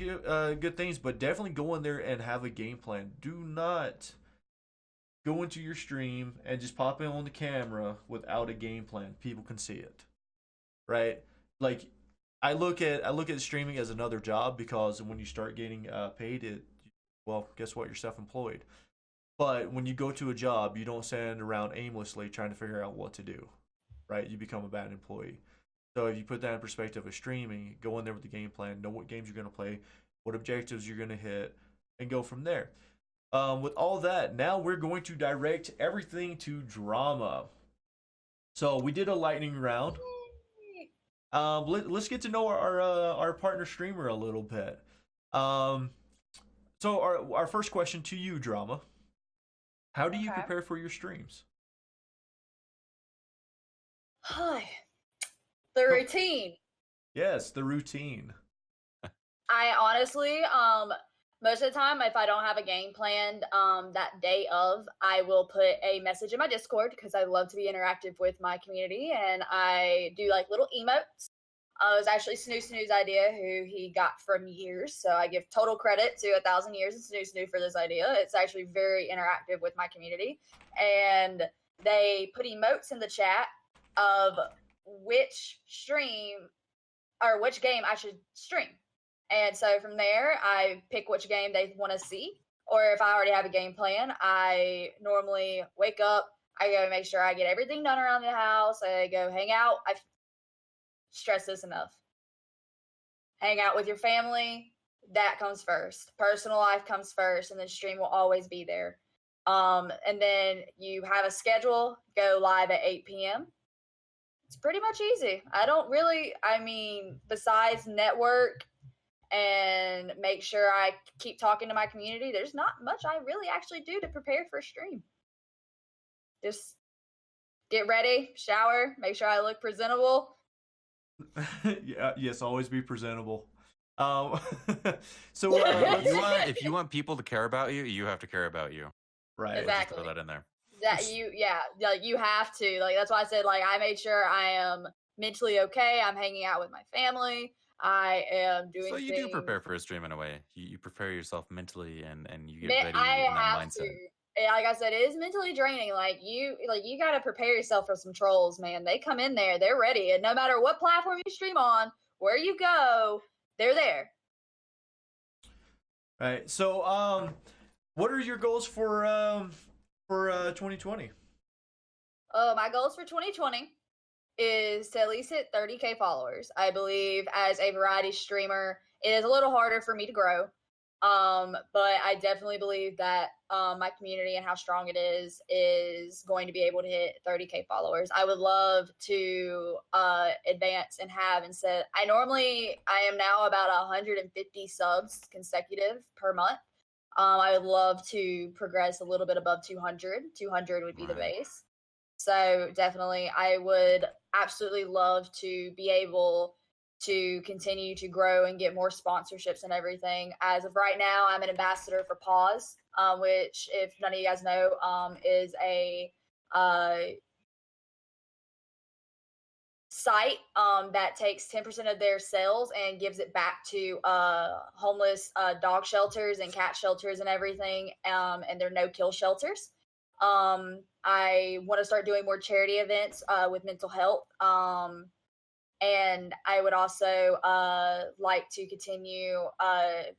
good things, but definitely go in there and have a game plan. Do not go into your stream and just pop in on the camera without a game plan. People can see it, right? Like I look at streaming as another job, because when you start getting paid, well, guess what? You're self-employed. But when you go to a job, you don't stand around aimlessly trying to figure out what to do, right? You become a bad employee. So if you put that in perspective of streaming, go in there with the game plan, know what games you're going to play, what objectives you're going to hit, and go from there. With all that, now we're going to direct everything to drama. So we did a lightning round. Let's get to know our partner streamer a little bit. So our first question to you, Drama. How do you Okay. prepare for your streams? Hi. The routine. Yes, the routine. I honestly, most of the time, if I don't have a game planned that day of, I will put a message in my Discord, because I love to be interactive with my community, and I do like little emotes. It was actually Snoo's idea, who he got from years. So I give total credit to 1,000 years of Snoo for this idea. It's actually very interactive with my community. And they put emotes in the chat of which stream or which game I should stream. And so from there, I pick which game they want to see. Or if I already have a game plan, I normally wake up, I go make sure I get everything done around the house. I go hang out. I stress this enough. Hang out with your family. That comes first. Personal life comes first, and the stream will always be there. And then you have a schedule, go live at 8 p.m. It's pretty much easy. Besides network and make sure I keep talking to my community, there's not much I really actually do to prepare for a stream. Just get ready, shower, make sure I look presentable. Yeah, yes, always be presentable. So if you want people to care about you, you have to care about you. Right. Exactly. Just throw that in there. You have to. Like, that's why I said, like, I made sure I am mentally okay. I'm hanging out with my family. I am doing. So you things. do prepare for a stream in a way. You prepare yourself mentally, and you get ready I in that have mindset. to. Like I said, it is mentally draining. You got to prepare yourself for some trolls, man. They come in there, they're ready, and no matter what platform you stream on, where you go, they're there. Right. So, what are your goals for 2020? My goals for 2020 is to at least hit 30K followers. I believe as a variety streamer, it is a little harder for me to grow. But I definitely believe that my community and how strong it is going to be able to hit 30K followers. I would love to advance and have instead. I am now about 150 subs consecutive per month. I would love to progress a little bit above 200. 200 would be the base. So definitely, I would absolutely love to be able to continue to grow and get more sponsorships and everything. As of right now, I'm an ambassador for Pause, which, if none of you guys know, is a site that takes 10% of their sales and gives it back to homeless dog shelters and cat shelters and everything, and they're no-kill shelters. I want to start doing more charity events with mental health. And I would also like to continue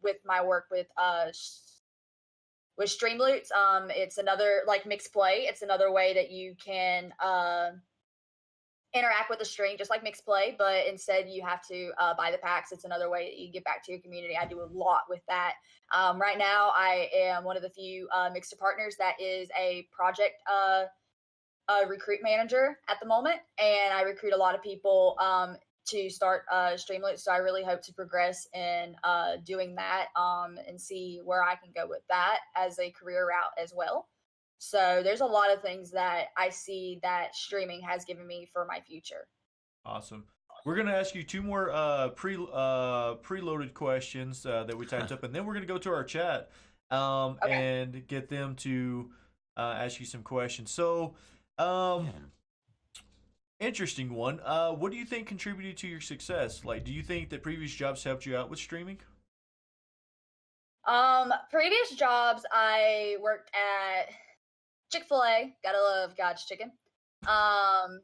with my work with with Streamloots, it's another, like mixed play. It's another way that you can interact with the stream, just like mixed play, but instead you have to buy the packs. It's another way that you give back to your community. I do a lot with that. Right now, I am one of the few Mixer partners that is a project recruit manager at the moment, and I recruit a lot of people to start Streamloots. So I really hope to progress in doing that and see where I can go with that as a career route as well. So there's a lot of things that I see that streaming has given me for my future. Awesome. We're gonna ask you two more preloaded questions that we typed up, and then we're gonna go to our chat and get them to ask you some questions. So, interesting one. What do you think contributed to your success? Like, do you think that previous jobs helped you out with streaming? Previous jobs, I worked at Chick-fil-A, gotta love God's chicken. And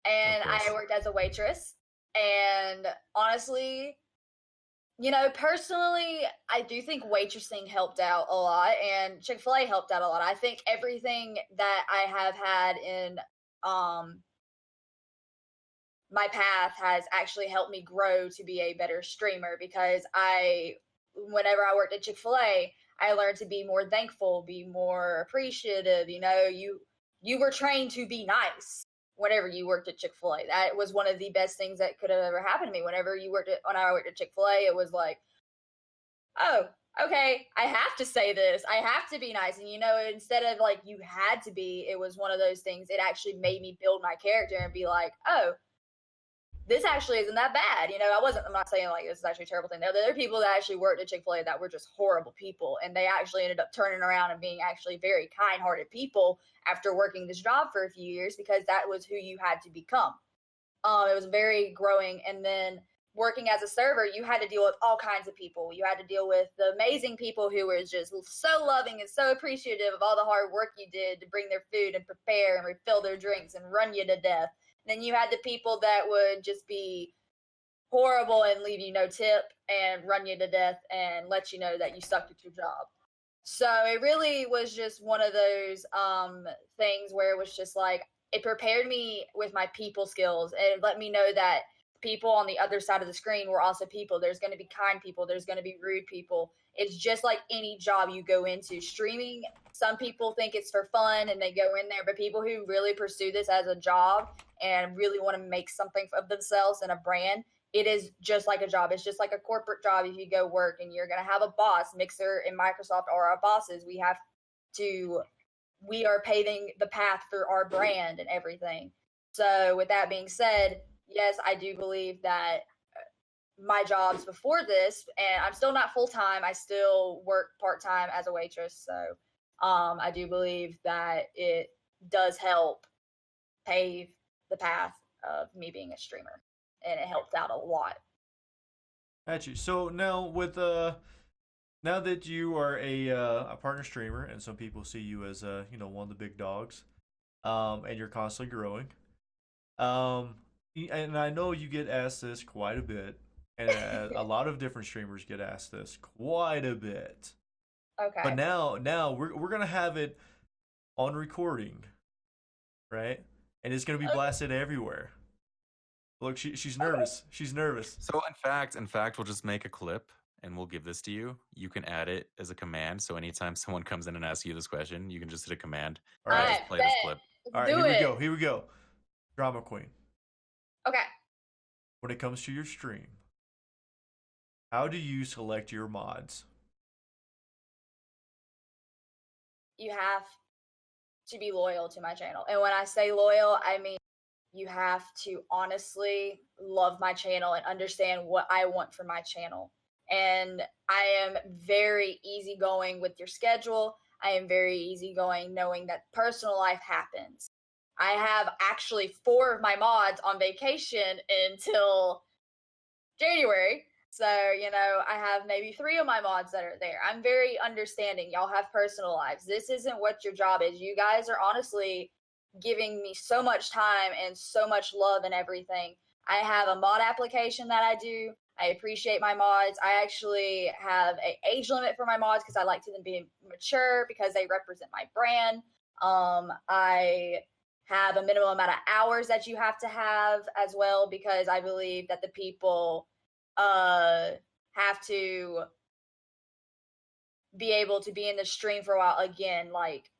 I worked as a waitress. And honestly, you know, personally, I do think waitressing helped out a lot, and Chick-fil-A helped out a lot. I think everything that I have had in my path has actually helped me grow to be a better streamer, because whenever I worked at Chick-fil-A, I learned to be more thankful, be more appreciative. You know, you were trained to be nice whenever you worked at Chick-fil-A. That was one of the best things that could have ever happened to me. When I worked at Chick-fil-A, it was like, oh, okay, I have to say this. I have to be nice. And, you know, instead of like you had to be, it was one of those things. It actually made me build my character and be like, oh, this actually isn't that bad. You know, I'm not saying like this is actually a terrible thing. There are people that actually worked at Chick-fil-A that were just horrible people, and they actually ended up turning around and being actually very kind-hearted people after working this job for a few years, because that was who you had to become. It was very growing. And then working as a server, you had to deal with all kinds of people. You had to deal with the amazing people who were just so loving and so appreciative of all the hard work you did to bring their food and prepare and refill their drinks and run you to death. Then you had the people that would just be horrible and leave you no tip and run you to death and let you know that you sucked at your job. So it really was just one of those things where it was just like, it prepared me with my people skills and let me know that people on the other side of the screen were also people. There's going to be kind people. There's going to be rude people. It's just like any job you go into. Streaming, some people think it's for fun and they go in there, but people who really pursue this as a job and really want to make something of themselves and a brand, it is just like a job. It's just like a corporate job. If you go work and you're going to have a boss, Mixer and Microsoft are our bosses. We are paving the path for our brand and everything. So with that being said, yes, I do believe that my jobs before this, and I'm still not full-time, I still work part-time as a waitress. So I do believe that it does help pave the path of me being a streamer, and it helped out a lot. Gotcha. So now now that you are a partner streamer, and some people see you as one of the big dogs, and you're constantly growing, and I know you get asked this quite a bit, and a lot of different streamers get asked this quite a bit. Okay. But now we're gonna have it on recording, right? And it's gonna be blasted everywhere. Look, she's nervous. She's nervous. So in fact, we'll just make a clip and we'll give this to you. You can add it as a command. So anytime someone comes in and asks you this question, you can just hit a command. All right, just play this clip. All right, here we go. Drama Queen. Okay. When it comes to your stream, how do you select your mods? You have to be loyal to my channel. And when I say loyal, I mean you have to honestly love my channel and understand what I want for my channel. And I am very easygoing with your schedule. I am very easygoing knowing that personal life happens. I have actually 4 of my mods on vacation until January. So, you know, I have maybe 3 of my mods that are there. I'm very understanding. Y'all have personal lives. This isn't what your job is. You guys are honestly giving me so much time and so much love and everything. I have a mod application that I do. I appreciate my mods. I actually have an age limit for my mods because I like to them be mature because they represent my brand. I have a minimum amount of hours that you have to have as well because I believe that the people have to be able to be in the stream for a while again, like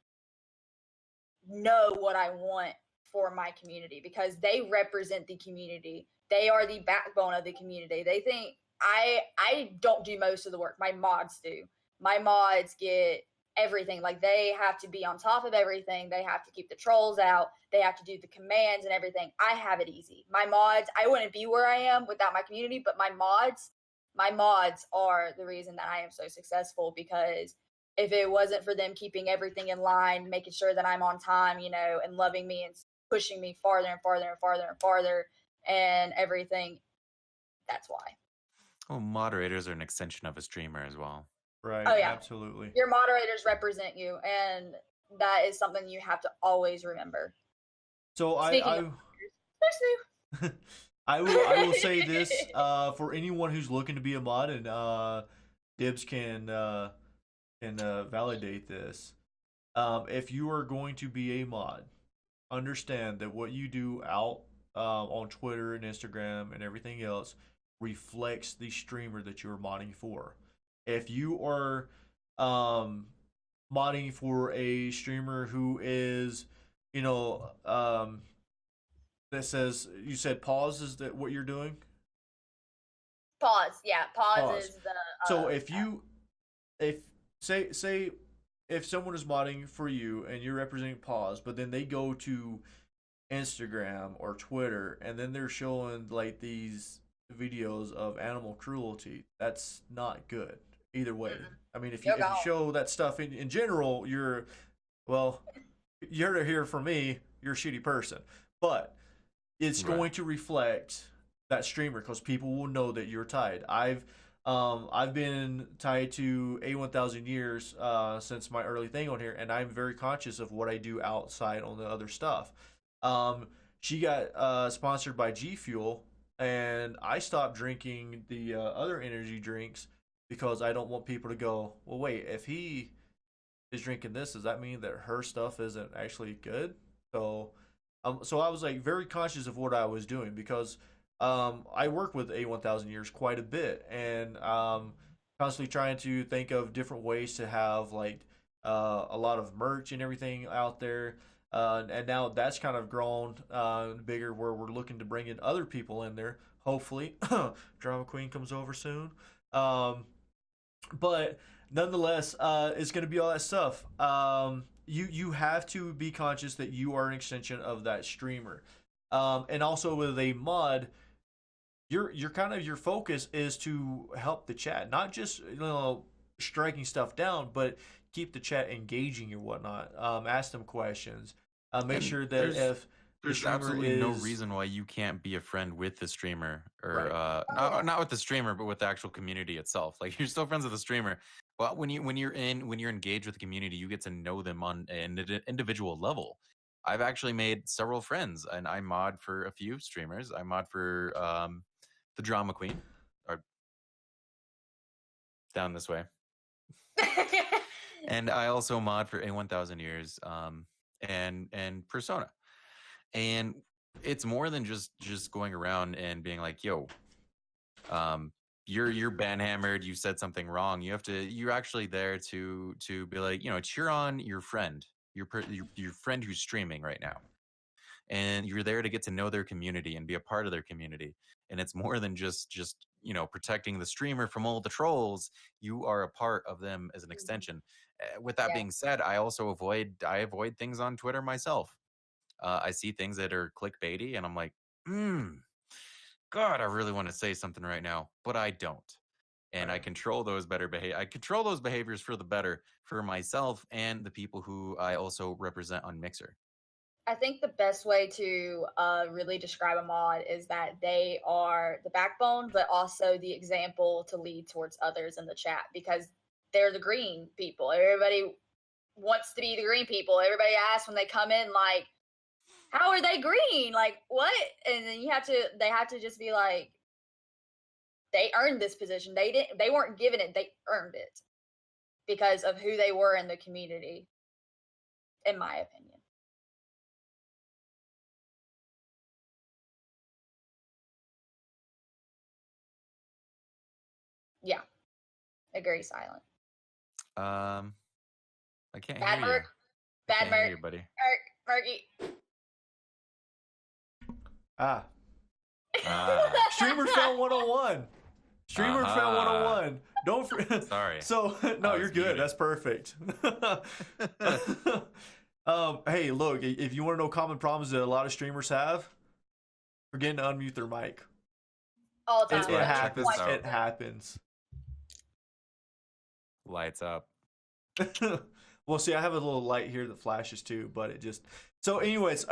know what I want for my community because they represent the community. They are the backbone of the community. They think I don't do most of the work. My mods do. My mods get everything. Like they have to be on top of everything. They have to keep the trolls out. They have to do the commands and everything. I have it easy. My mods, I wouldn't be where I am without my community, but my mods are the reason that I am so successful because if it wasn't for them keeping everything in line, making sure that I'm on time, you know, and loving me and pushing me farther and farther and farther and farther and everything, that's why. Well, moderators are an extension of a streamer as well. Right. Oh, yeah. Absolutely. Your moderators represent you, and that is something you have to always remember. So I will say this for anyone who's looking to be a mod, and Dibs can validate this. If you are going to be a mod, understand that what you do out on Twitter and Instagram and everything else reflects the streamer that you're modding for. If you are modding for a streamer who is, you know, that says you said pause is that what you're doing? Pause. Yeah, pause. Is the. So if say if someone is modding for you and you're representing pause, but then they go to Instagram or Twitter and then they're showing like these videos of animal cruelty, that's not good either way. I mean, if you show that stuff in general, you're here for me, you're a shitty person. But it's going to reflect that streamer because people will know that you're tied. I've been tied to A1000 years since my early thing on here, and I'm very conscious of what I do outside on the other stuff. She got sponsored by G Fuel, and I stopped drinking the other energy drinks because I don't want people to go, well, wait, if he is drinking this, does that mean that her stuff isn't actually good? So I was like very conscious of what I was doing because I work with A1000 years quite a bit, and constantly trying to think of different ways to have like a lot of merch and everything out there. And now that's kind of grown bigger where we're looking to bring in other people in there. Hopefully, Drama Queen comes over soon. But nonetheless, it's going to be all that stuff. You have to be conscious that you are an extension of that streamer. And also with a mod, your kind of your focus is to help the chat, not just striking stuff down, but keep the chat engaging and whatnot. Ask them questions. Make sure that there's absolutely no reason why you can't be a friend with the streamer, or not with the streamer, but with the actual community itself. Like you're still friends with the streamer. Well, when you're engaged with the community, you get to know them on an individual level. I've actually made several friends, and I mod for a few streamers. I mod for TheDramaQueen, or down this way, and I also mod for A1000 years, and Persona. And it's more than just going around and being like, yo, you're banhammered, you said something wrong. You're actually there to be like, cheer on your friend, your friend who's streaming right now. And you're there to get to know their community and be a part of their community. And it's more than just protecting the streamer from all the trolls. You are a part of them as an extension. With that being said, I avoid things on Twitter myself. I see things that are clickbaity, and I'm like, God, I really want to say something right now, but I don't. And I control those behaviors for the better for myself and the people who I also represent on Mixer. I think the best way to really describe a mod is that they are the backbone, but also the example to lead towards others in the chat because they're the green people. Everybody wants to be the green people. Everybody asks when they come in, like, how are they green? Like, what? And then they have to just be like, they earned this position. They weren't given it, they earned it because of who they were in the community, in my opinion. Yeah. Agree, silent. I can't Bad hear you. Merc. Bad Can't hear Merc. you, buddy. Murky. Streamer Fan 101. Streamer Fan 101. Don't forget. Sorry. So no, you're good. muted. That's perfect. Hey, look, if you want to know common problems that a lot of streamers have, forgetting to unmute their mic. All the It, time. it Check happens. this out. It happens. Lights up. Well, see, I have a little light here that flashes too, but it just. So, anyways,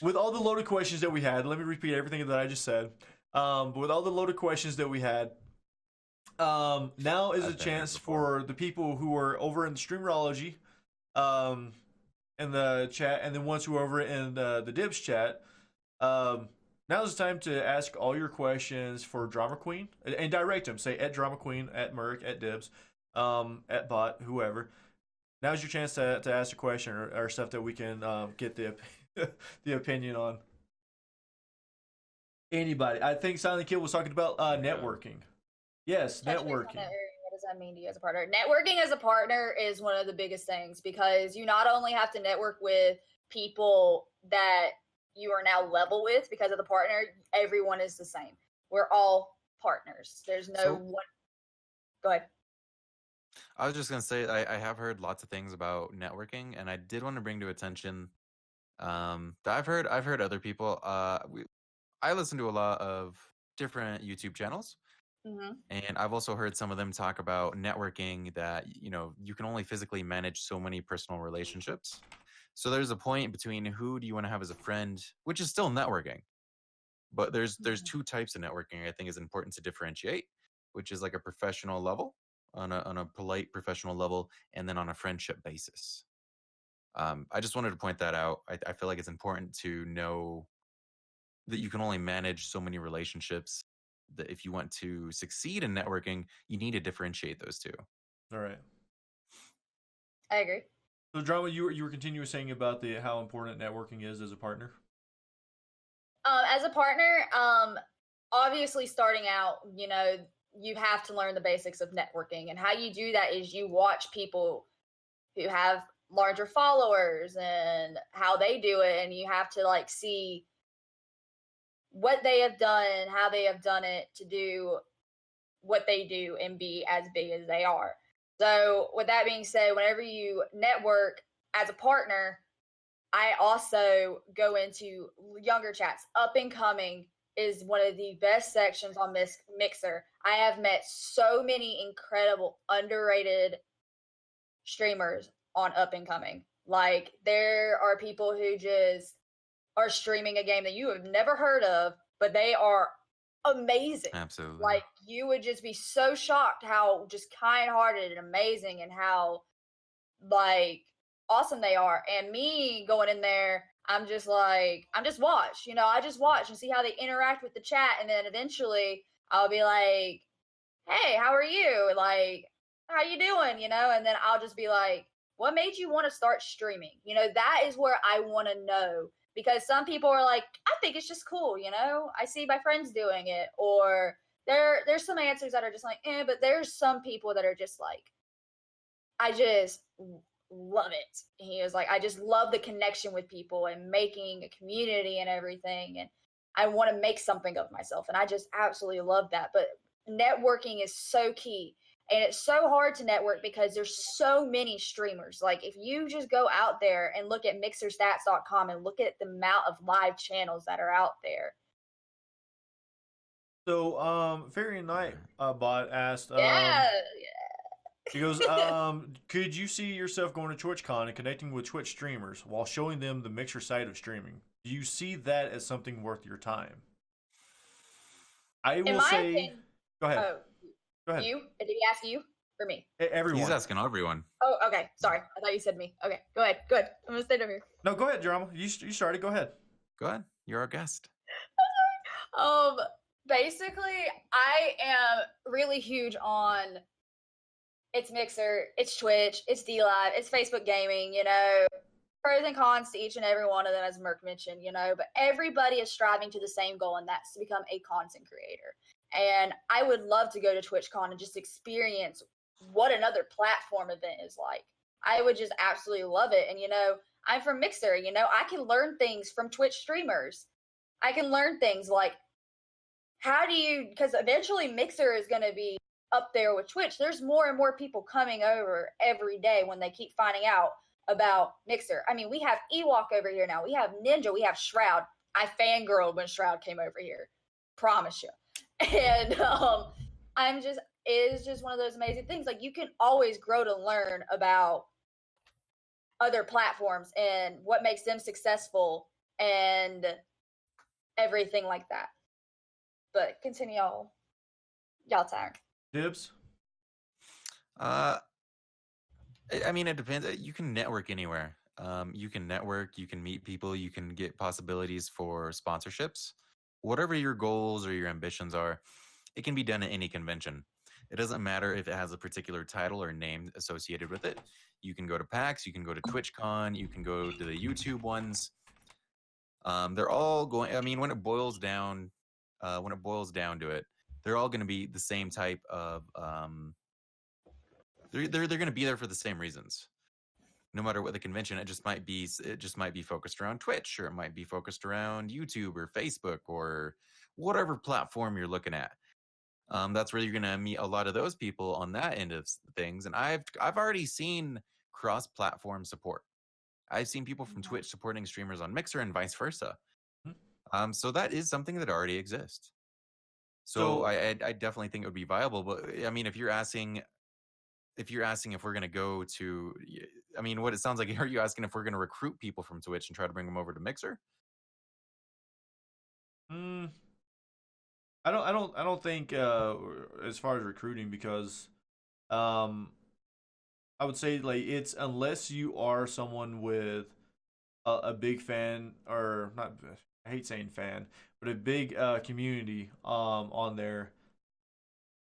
with all the loaded questions that we had, let me repeat everything that I just said. But with all the loaded questions that we had, now is a I've been chance here before. for the people who are over in the Streamerology, in the chat, and then ones who are over in the Dibs chat. Now is the time to ask all your questions for DramaQueen and direct them. Say at DramaQueen, at Merc, at Dibs, at Bot, whoever. Now's your chance to ask a question or stuff that we can get the the opinion on. Anybody? I think Silent Kid was talking about networking. Yes, Touch base on networking. that area. What does that mean to you as a partner? Networking as a partner is one of the biggest things because you not only have to network with people that you are now level with because of the partner, everyone is the same. We're all partners. There's no one. Go ahead. I was just gonna say I have heard lots of things about networking, and I did want to bring to attention that I've heard other people. I listen to a lot of different YouTube channels, and I've also heard some of them talk about networking that you can only physically manage so many personal relationships. So there's a point between who do you want to have as a friend, which is still networking, but there's two types of networking I think is important to differentiate, which is like a professional level, on a polite professional level, and then on a friendship basis. I just wanted to point that out. I feel like it's important to know that you can only manage so many relationships, that if you want to succeed in networking, you need to differentiate those two. All right. I agree. So, Drama, you were continuing saying about how important networking is as a partner. As a partner, obviously starting out, you have to learn the basics of networking, and how you do that is you watch people who have larger followers and how they do it, and you have to see what they have done and how they have done it to do what they do and be as big as they are. So with that being said, whenever you network as a partner, I also go into younger chats. Up and coming is one of the best sections on Mixer. I have met so many incredible, underrated streamers on Up and Coming. Like, there are people who just are streaming a game that you have never heard of, but they are amazing. Absolutely. Like, you would just be so shocked how just kind-hearted and amazing and how, awesome they are. And me going in there, I'm just watch. I just watch and see how they interact with the chat, and then eventually I'll be like, hey, how are you? How you doing? And then I'll just be like, what made you want to start streaming? That is where I want to know, because some people are like, I think it's just cool. I see my friends doing it, or there's some answers that are just like, but there's some people that are just like, I just love it. And he was like, I just love the connection with people and making a community and everything. And I want to make something of myself. And I just absolutely love that. But networking is so key. And it's so hard to network because there's so many streamers. Like, if you just go out there and look at mixerstats.com and look at the amount of live channels that are out there. So, Fairy and Night bot asked, he goes, could you see yourself going to TwitchCon and connecting with Twitch streamers while showing them the Mixer side of streaming? Do you see that as something worth your time? I will say, opinion, go ahead. Oh, Go ahead. you? Did he ask you or me? Everyone. He's asking everyone. Oh, okay. Sorry. I thought you said me. Okay, go ahead. Good. I'm going to stay over here. No, go ahead, Drama. You started. Go ahead. Go ahead. You're our guest. Basically, I am really huge on it's Mixer, it's Twitch, it's DLive, it's Facebook Gaming, pros and cons to each and every one of them, as Merc mentioned, but everybody is striving to the same goal, and that's to become a content creator. And I would love to go to TwitchCon and just experience what another platform event is like. I would just absolutely love it. And, I'm from Mixer, I can learn things from Twitch streamers. I can learn things like, because eventually Mixer is going to be up there with Twitch. There's more and more people coming over every day when they keep finding out about Mixer. I mean, we have Ewok over here now. We have Ninja. We have Shroud. I fangirled when Shroud came over here. Promise you. And it is just one of those amazing things. Like, you can always grow to learn about other platforms and what makes them successful and everything like that. But continue, y'all tired. Dibs? I mean, it depends. You can network anywhere. You can network, you can meet people, you can get possibilities for sponsorships. Whatever your goals or your ambitions are, it can be done at any convention. It doesn't matter if it has a particular title or name associated with it. You can go to PAX, you can go to TwitchCon, you can go to the YouTube ones. They're all going, I mean, when it boils down to it, they're all going to be the same type of, they're going to be there for the same reasons. No matter what the convention, it just might be focused around Twitch, or it might be focused around YouTube or Facebook or whatever platform you're looking at. That's where you're going to meet a lot of those people on that end of things. And I've already seen cross-platform support. I've seen people from Twitch supporting streamers on Mixer and vice versa. So that is something that already exists. So I definitely think it would be viable. But I mean, if you're asking if we're going to go to, I mean, what it sounds like, are you asking if we're going to recruit people from Twitch and try to bring them over to Mixer? I don't think as far as recruiting, because I would say, like, it's unless you are someone with a big fan, or not, I hate saying fan, but a big community on there.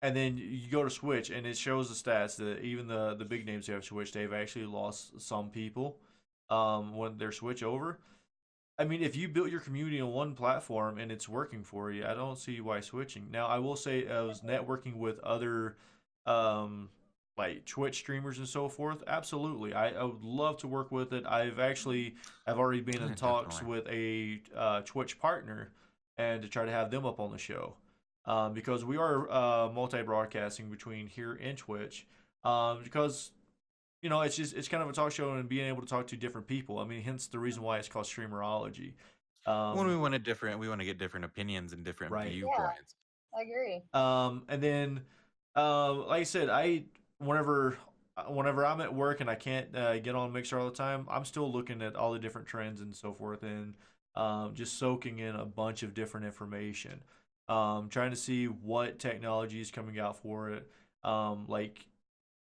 And then you go to Switch, and it shows the stats that even the big names who have Switch, they've actually lost some people when they're Switch over. I mean, if you built your community on one platform and it's working for you, I don't see why switching. Now, I will say, I was networking with other like Twitch streamers and so forth. Absolutely, I would love to work with it. I've already been in talks with a Twitch partner, and to try to have them up on the show. Because we are multi-broadcasting between here and Twitch, because it's kind of a talk show, and being able to talk to different people. I mean, hence the reason why it's called Streamerology. When we want to get different opinions and different viewpoints. Yeah, I agree. And then, like I said, whenever I'm at work and I can't get on Mixer all the time, I'm still looking at all the different trends and so forth, and just soaking in a bunch of different information. Trying to see what technology is coming out for it. Like,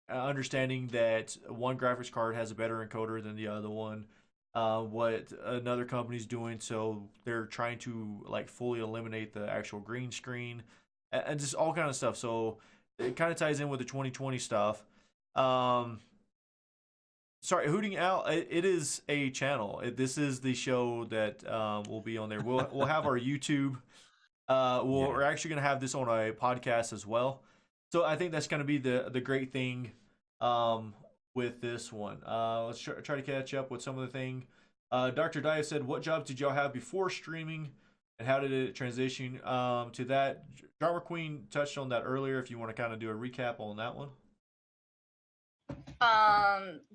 understanding that one graphics card has a better encoder than the other one. What another company's doing, so they're trying to, like, fully eliminate the actual green screen, and just all kind of stuff. So it kind of ties in with the 2020 stuff. Sorry, Hooting Out. It is a channel. This is the show that will be on there. We'll have our YouTube. We're actually going to have this on a podcast as well. So I think that's going to be the great thing with this one. Let's try to catch up with some of the thing. Dr. Dia said, what jobs did y'all have before streaming, and how did it transition to that? DramaQueen touched on that earlier, if you want to kind of do a recap on that one.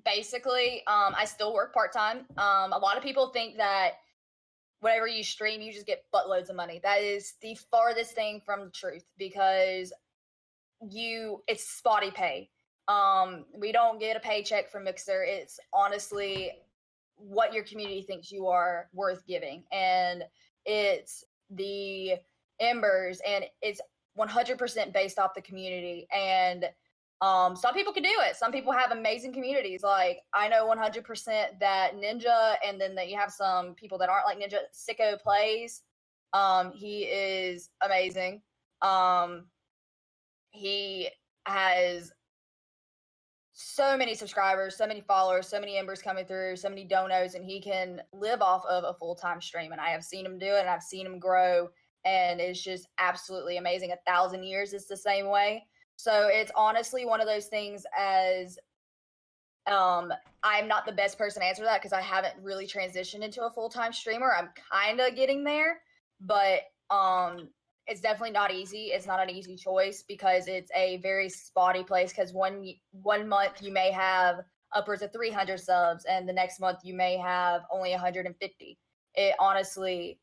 Basically, I still work part-time. A lot of people think that whenever you stream, you just get buttloads of money. That is the farthest thing from the truth, because it's spotty pay. We don't get a paycheck from Mixer. It's honestly what your community thinks you are worth giving, and it's the embers, and it's 100% based off the community. And some people can do it. Some people have amazing communities. Like, I know 100% that Ninja, and then that you have some people that aren't like Ninja. Sicko Plays. He is amazing. He has so many subscribers, so many followers, so many embers coming through, so many donos, and he can live off of a full-time stream. And I have seen him do it, and I've seen him grow, and it's just absolutely amazing. 1,000 years is the same way. So it's honestly one of those things as I'm not the best person to answer that because I haven't really transitioned into a full-time streamer. I'm kind of getting there, but it's definitely not easy. It's not an easy choice because it's a very spotty place. Because one month you may have upwards of 300 subs, and the next month you may have only 150. It honestly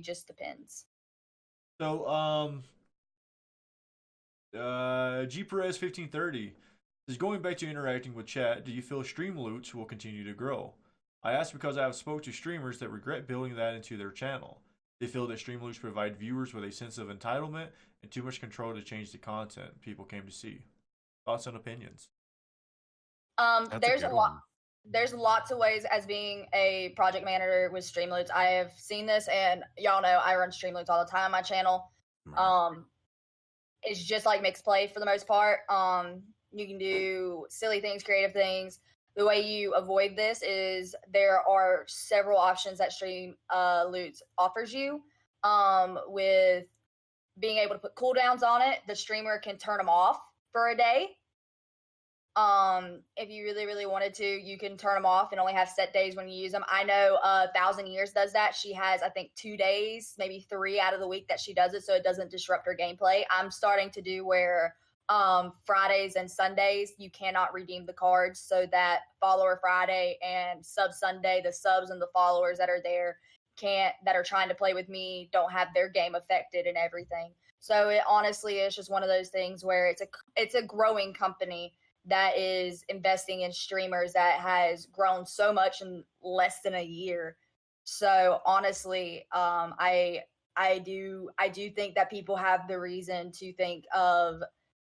just depends. So, G Perez 1530 is going back to interacting with chat. Do you feel stream loots will continue to grow? I ask because I have spoke to streamers that regret building that into their channel. They feel that stream loots provide viewers with a sense of entitlement and too much control to change the content people came to see. Thoughts and opinions? There's a lot. There's lots of ways as being a project manager with Streamloots. I have seen this, and y'all know I run Streamloots all the time on my channel. It's just like mixed play for the most part. You can do silly things, creative things. The way you avoid this is there are several options that Streamloots offers you. With being able to put cooldowns on it, the streamer can turn them off for a day. If you really, really wanted to, you can turn them off and only have set days when you use them. I know 1,000 Years does that. She has, I think, 2 days, maybe 3 out of the week that she does it, so it doesn't disrupt her gameplay. I'm starting to do where Fridays and Sundays you cannot redeem the cards, so that follower Friday and sub Sunday, the subs and the followers that are there that are trying to play with me don't have their game affected and everything. So it honestly is just one of those things where it's a growing company that is investing in streamers that has grown so much in less than a year. So honestly, I do think that people have the reason to think of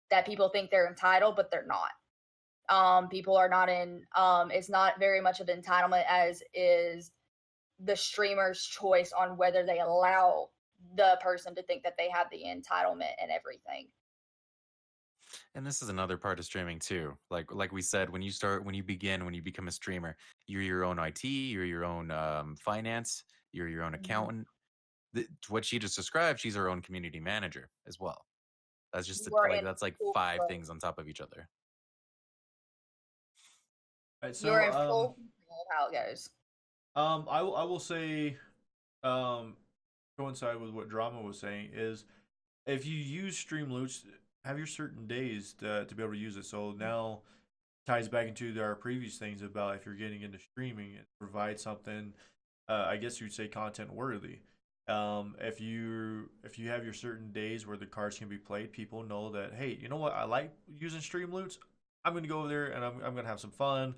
that people think they're entitled, but they're not. People are not in, it's not very much of entitlement as is the streamer's choice on whether they allow the person to think that they have the entitlement and everything. And this is another part of streaming too. Like we said, when you become a streamer, you're your own IT, you're your own finance, you're your own accountant. What she just described, she's her own community manager as well. That's just that's like 5 things on top of each other. Right, so, you're in full control of how it goes. I will say, coincide with what Drama was saying is, if you use Streamloots, have your certain days to be able to use it. So now ties back into our previous things about if you're getting into streaming, it provides something, I guess you'd say content worthy. If you have your certain days where the cards can be played, people know that, hey, you know what, I like using Streamloots. I'm gonna go over there and I'm gonna have some fun.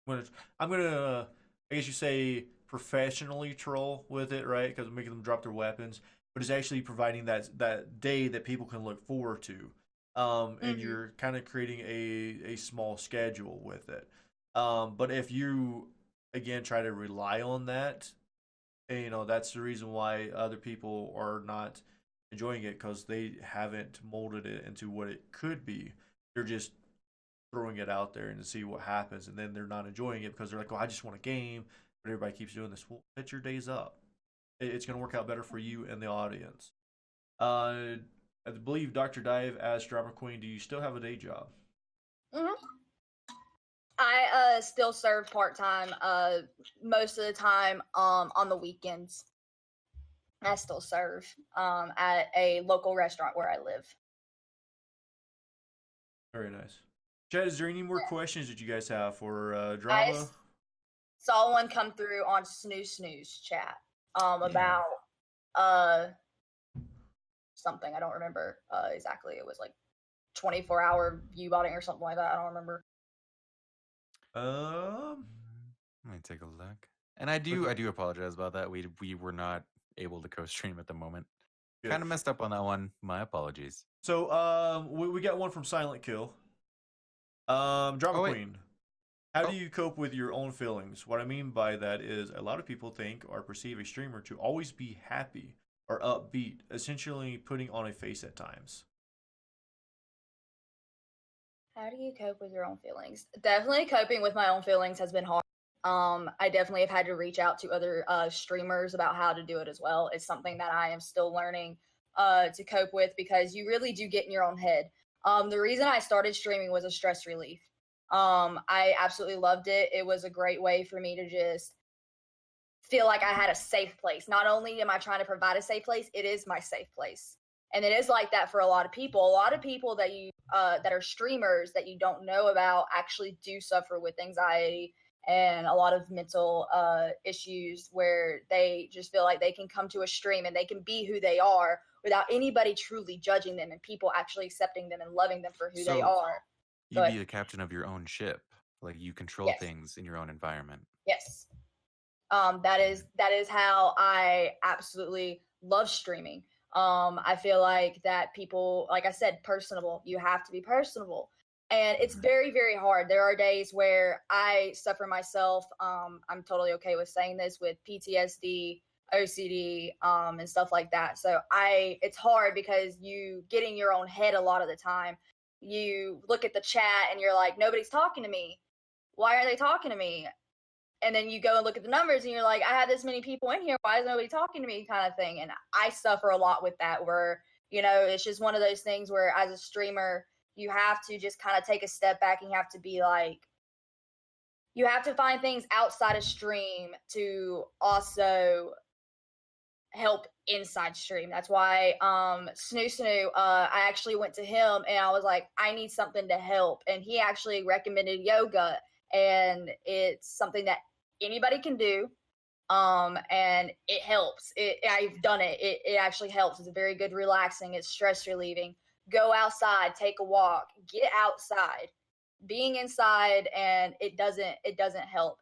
I'm gonna I guess you say professionally troll with it, right? Because making them drop their weapons, but it's actually providing that day that people can look forward to. And you're kind of creating a small schedule with it. But if you again try to rely on that, and, that's the reason why other people are not enjoying it, because they haven't molded it into what it could be. They're just throwing it out there and to see what happens, and then they're not enjoying it because they're like, "Oh, I just want a game," but everybody keeps doing this. Well, set your days up. It's going to work out better for you and the audience. I believe Dr. Dive asked DramaQueen, do you still have a day job? I still serve part-time most of the time on the weekends. I still serve at a local restaurant where I live. Very nice. Chad, is there any more questions that you guys have for Drama? I saw one come through on Snooze chat about something. I don't remember exactly. It was like 24-hour view botting or something like that. I don't remember. Let me take a look. And I do apologize about that. We were not able to co-stream at the moment. Kind of messed up on that one. My apologies. So we got one from Silent Kill. DramaQueen. How do you cope with your own feelings? What I mean by that is a lot of people think or perceive a streamer to always be happy or upbeat, essentially putting on a face at times? How do you cope with your own feelings? Definitely coping with my own feelings has been hard. I definitely have had to reach out to other streamers about how to do it as well. It's something that I am still learning to cope with because you really do get in your own head. The reason I started streaming was a stress relief. I absolutely loved it. It was a great way for me to just feel like I had a safe place. Not only am I trying to provide a safe place, it is my safe place. And it is like that for a lot of people. A lot of people that you that are streamers that you don't know about actually do suffer with anxiety and a lot of mental issues where they just feel like they can come to a stream and they can be who they are without anybody truly judging them and people actually accepting them and loving them for who they So are. you be the captain of your own ship. Like you control Yes. things in your own environment. Yes. That is how I absolutely love streaming. I feel like that people, like I said, personable. You have to be personable. And it's very, very hard. There are days where I suffer myself. I'm totally okay with saying this with PTSD, OCD, and stuff like that. So it's hard because you get in your own head a lot of the time. You look at the chat and you're like, nobody's talking to me. Why are they talking to me? And then you go and look at the numbers and you're like, I have this many people in here. Why is nobody talking to me kind of thing? And I suffer a lot with that where, it's just one of those things where as a streamer, you have to just kind of take a step back and you have to be like, you have to find things outside of stream to also help inside stream. That's why Snoo, I actually went to him and I was like, I need something to help. And he actually recommended yoga. And it's something that anybody can do, and it helps. I've done it. It actually helps. It's very good, relaxing. It's stress relieving. Go outside, take a walk, get outside. Being inside and it doesn't help.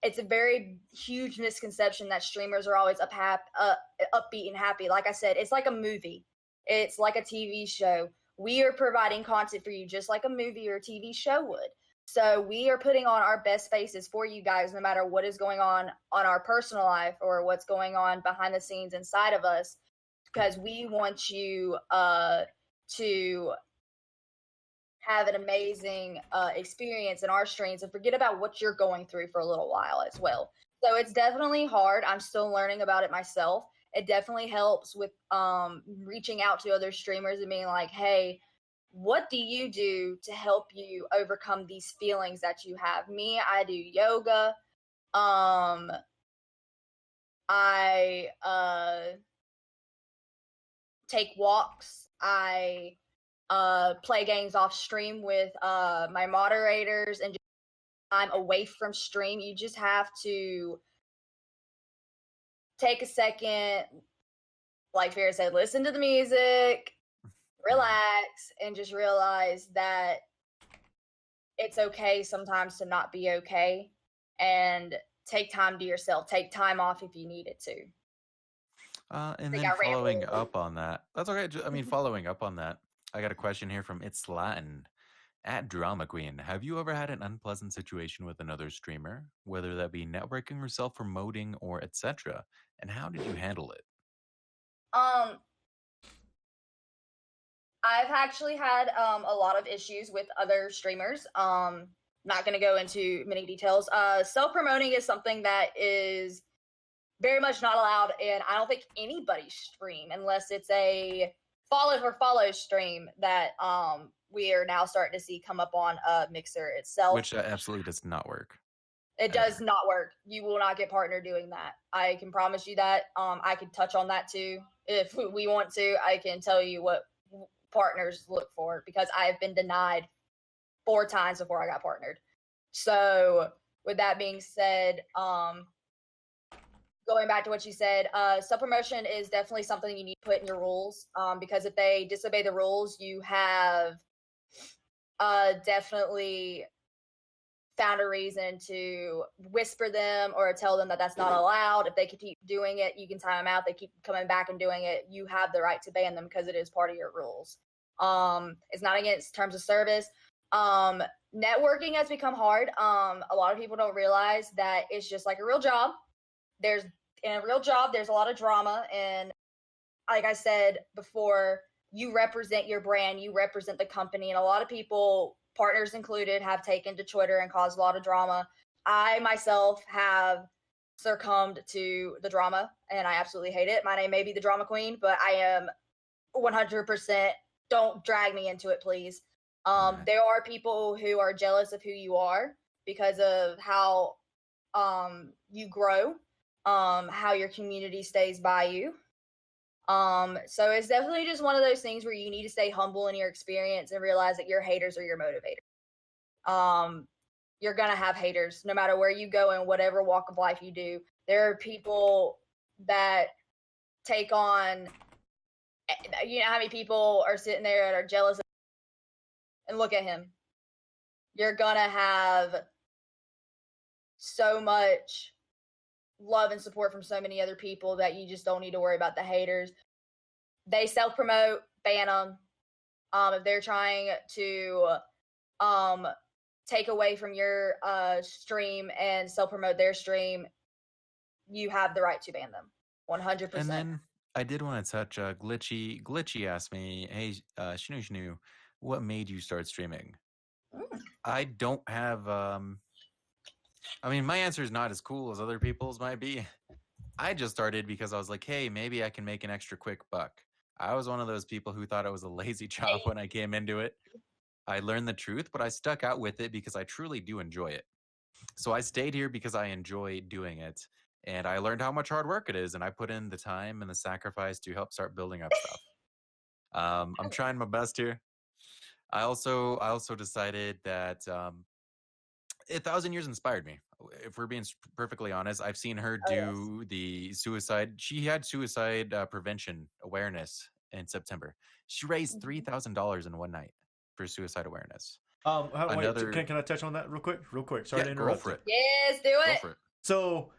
It's a very huge misconception that streamers are always upbeat and happy. Like I said, it's like a movie. It's like a TV show. We are providing content for you just like a movie or a TV show would. So we are putting on our best faces for you guys, no matter what is going on our personal life or what's going on behind the scenes inside of us, because we want you to have an amazing experience in our streams and forget about what you're going through for a little while as well. So it's definitely hard. I'm still learning about it myself. It definitely helps with reaching out to other streamers and being like, hey, what do you do to help you overcome these feelings that you have? Me, I do yoga. I take walks. I play games off stream with my moderators and just time away from stream. You just have to take a second, like Farrah said, listen to the music, relax, and just realize that it's okay sometimes to not be okay, and take time to yourself. Take time off if you need it to. And then following up on that, that's okay. I mean, following up on that, I got a question here from It's Latin at DramaQueen. Have you ever had an unpleasant situation with another streamer, whether that be networking or self-promoting or etc.? And how did you handle it? I've actually had a lot of issues with other streamers. Not going to go into many details. Self-promoting is something that is very much not allowed, and I don't think anybody's stream unless it's a follow for follow stream that we are now starting to see come up on Mixer itself. Which absolutely does not work. It does not work. You will not get partner doing that. I can promise you that. I can touch on that too if we want to. I can tell you what partners look for because I have been denied 4 times before I got partnered. So with that being said, going back to what you said, self-promotion is definitely something you need to put in your rules, because if they disobey the rules, you have definitely found a reason to whisper them or tell them that that's not allowed. If they keep doing it, you can time them out. They keep coming back and doing it, you have the right to ban them because it is part of your rules. It's not against terms of service. Networking has become hard. A lot of people don't realize that it's just like a real job. There's in a real job, there's a lot of drama, and like I said before, you represent your brand, you represent the company, and a lot of people, partners included, have taken to Twitter and caused a lot of drama. I myself have succumbed to the drama, and I absolutely hate it. My name may be the Drama Queen, but I am 100%. Don't drag me into it, please. There are people who are jealous of who you are because of how you grow, how your community stays by you. So it's definitely just one of those things where you need to stay humble in your experience and realize that your haters are your motivator. You're gonna have haters no matter where you go and whatever walk of life you do. There are people that take on, you know how many people are sitting there and are jealous and look at him. You're gonna have so much love and support from so many other people that you just don't need to worry about the haters. They self-promote, ban them. If they're trying to take away from your stream and self-promote their stream, you have the right to ban them. 100%. And then I did want to touch Glitchy. Glitchy asked me, hey, Shnu, what made you start streaming? I don't have, I mean, my answer is not as cool as other people's might be. I just started because I was like, hey, maybe I can make an extra quick buck. I was one of those people who thought it was a lazy job when I came into it. I learned the truth, but I stuck out with it because I truly do enjoy it. So I stayed here because I enjoy doing it. And I learned how much hard work it is. And I put in the time and the sacrifice to help start building up stuff. I'm trying my best here. I also decided that 1,000 Years inspired me. If we're being perfectly honest, I've seen her do the suicide. She had suicide prevention awareness in September. She raised $3,000 in one night for suicide awareness. Wait, can I touch on that real quick? Sorry to interrupt. Go for it. Yes, do it. Go for it. So,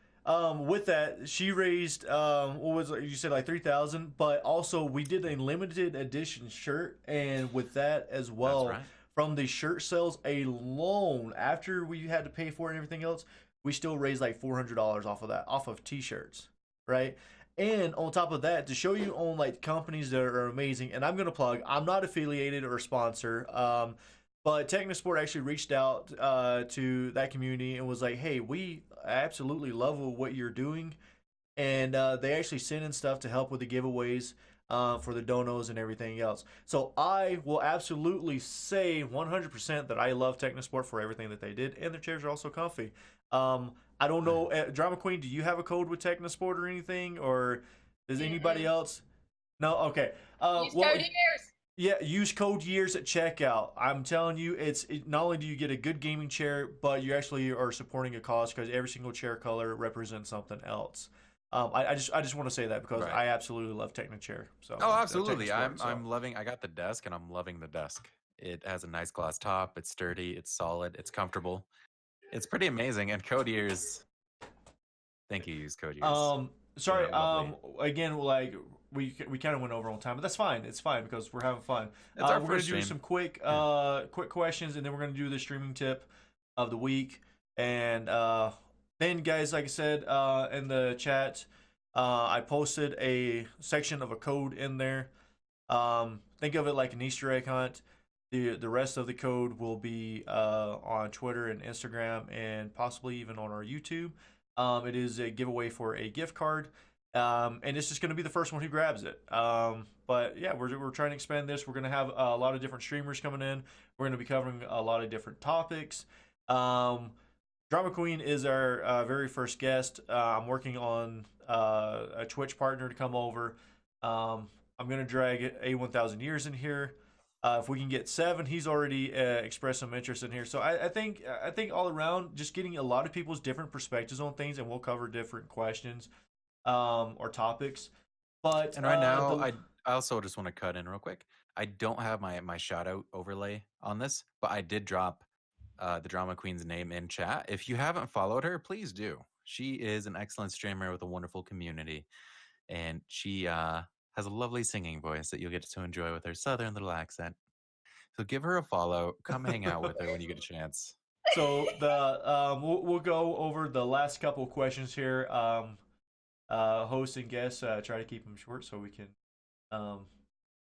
with that, she raised what was it? You said like 3,000, but also we did a limited edition shirt, and with that as well. That's right. From the shirt sales alone, after we had to pay for it and everything else, we still raised like $400 off of that, off of t-shirts, right? And on top of that, to show you on like companies that are amazing, and I'm gonna plug, I'm not affiliated or sponsor, but Technosport actually reached out to that community and was like, hey, we absolutely love what you're doing, and they actually sent in stuff to help with the giveaways. For the donos and everything else. So I will absolutely say 100% that I love Technosport for everything that they did, and their chairs are also comfy. I don't know, Drama Queen, do you have a code with Technosport or anything, or does anybody else? No, okay. Use code years. Yeah, use code years at checkout. I'm telling you, not only do you get a good gaming chair, but you actually are supporting a cause because every single chair color represents something else. I just want to say that because I absolutely love Technochair. So absolutely. I'm loving. I got the desk and I'm loving the desk. It has a nice glass top. It's sturdy. It's solid. It's comfortable. It's pretty amazing. And code years. Thank you. Use code years. Sorry. Again, like we kind of went over on time, but that's fine. It's fine because we're having fun. It's our we're first gonna do stream. some quick questions, and then we're gonna do the streaming tip of the week. And then, guys, like I said in the chat, I posted a section of a code in there. Think of it like an Easter egg hunt. The rest of the code will be on Twitter and Instagram and possibly even on our YouTube. It is a giveaway for a gift card, and it's just going to be the first one who grabs it. But yeah, we're trying to expand this. We're going to have a lot of different streamers coming in. We're going to be covering a lot of different topics. Drama Queen is our very first guest. I'm working on a Twitch partner to come over. I'm going to drag A1000 Years in here. If we can get 7, he's already expressed some interest in here. So I think all around, just getting a lot of people's different perspectives on things, and we'll cover different questions or topics. But and right now, I also just want to cut in real quick. I don't have my shout out overlay on this, but I did drop the Drama Queen's name in chat. If you haven't followed her, please do. She is an excellent streamer with a wonderful community, and she has a lovely singing voice that you'll get to enjoy with her southern little accent. So give her a follow. Come hang out with her when you get a chance. So we'll go over the last couple of questions here. hosts and guests, try to keep them short so we can not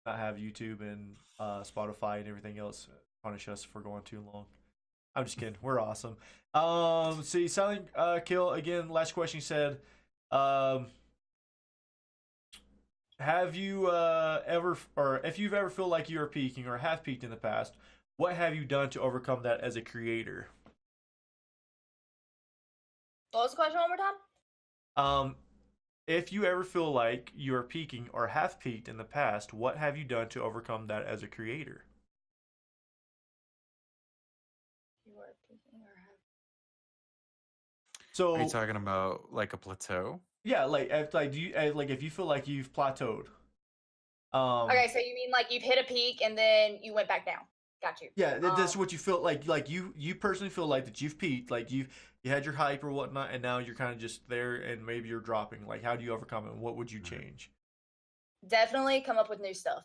have YouTube and Spotify and everything else punish us for going too long. I'm just kidding. We're awesome. See, Silent Kill again. Last question. He said, have you ever, or if you've ever feel like you are peaking or have peaked in the past, what have you done to overcome that as a creator? What was the question one more time? If you ever feel like you are peaking or have peaked in the past, what have you done to overcome that as a creator? You are peaking or have. So Are you talking about like a plateau? yeah, do you like if you feel like you've plateaued? Okay, so you mean like you've hit a peak and then you went back down? Got you. Yeah, that's what you feel like. Like you personally feel like that you've peaked, like you had your hype or whatnot, and now you're kind of just there, and maybe you're dropping. Like, how do you overcome it? And what would you change? Definitely come up with new stuff.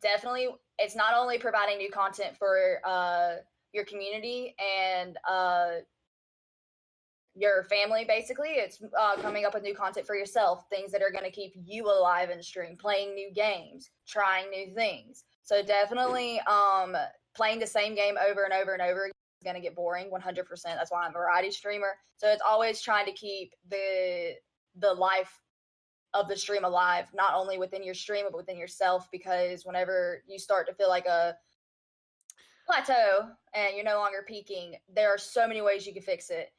Definitely, it's not only providing new content for your community and your family, basically. It's coming up with new content for yourself, things that are going to keep you alive in stream, playing new games, trying new things. So definitely playing the same game over and over and over is going to get boring 100%. That's why I'm a variety streamer. So it's always trying to keep the life of the stream alive, not only within your stream, but within yourself, because whenever you start to feel like a plateau and you're no longer peaking, there are so many ways you can fix it.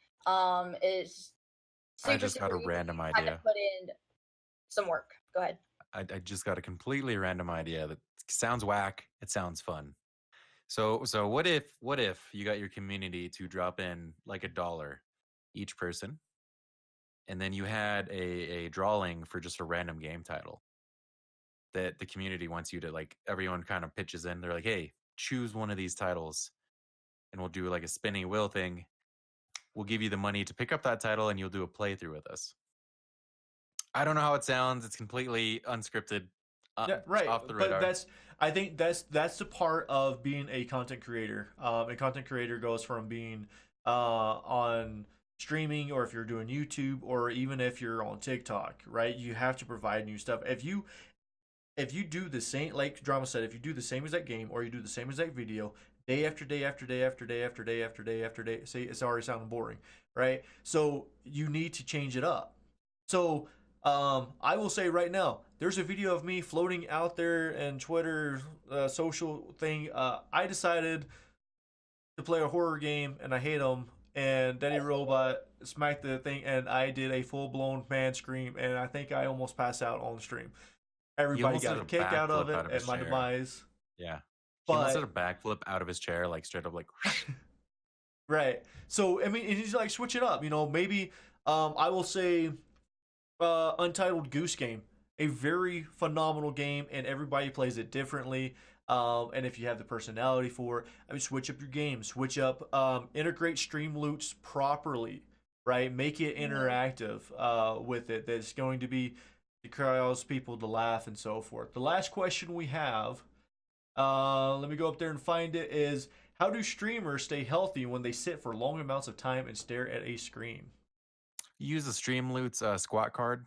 Is I just got a random idea. Put in some work. Go ahead. I just got a completely random idea that sounds whack. It sounds fun. So what if you got your community to drop in like $1 each person, and then you had a drawing for just a random game title that the community wants you to, like, everyone kind of pitches in. They're like, hey, choose one of these titles, and we'll do like a spinning wheel thing. We'll give you the money to pick up that title, and you'll do a playthrough with us. I don't know how it sounds. It's completely unscripted, Yeah, right. off the radar. But I think that's the part of being a content creator. A content creator goes from being on streaming, or if you're doing YouTube, or even if you're on TikTok, right? You have to provide new stuff. If you do the same, like Drama said, if you do the same exact game, or you do the same exact video day after day after day after day after day after day after day, see, it's already sounding boring, right? So you need to change it up. So I will say right now, there's a video of me floating out there and Twitter social thing. I decided to play a horror game, and I hate them. And Daddy Robot smacked the thing, and I did a full blown man scream, and I think I almost passed out on the stream. Everybody got a kick out of it at my demise. Yeah, he almost did a backflip out of his chair, like straight up, like. Right. So I mean, and he's like, switch it up. You know, maybe I will say. Untitled Goose Game, a very phenomenal game, and everybody plays it differently. And if you have the personality for it, I mean, switch up your game, switch up, integrate stream loots properly, right? Make it interactive with it. That's going to be to cause people to laugh and so forth. The last question we have, let me go up there and find it, is how do streamers stay healthy when they sit for long amounts of time and stare at a screen? Use the Streamloots squat card.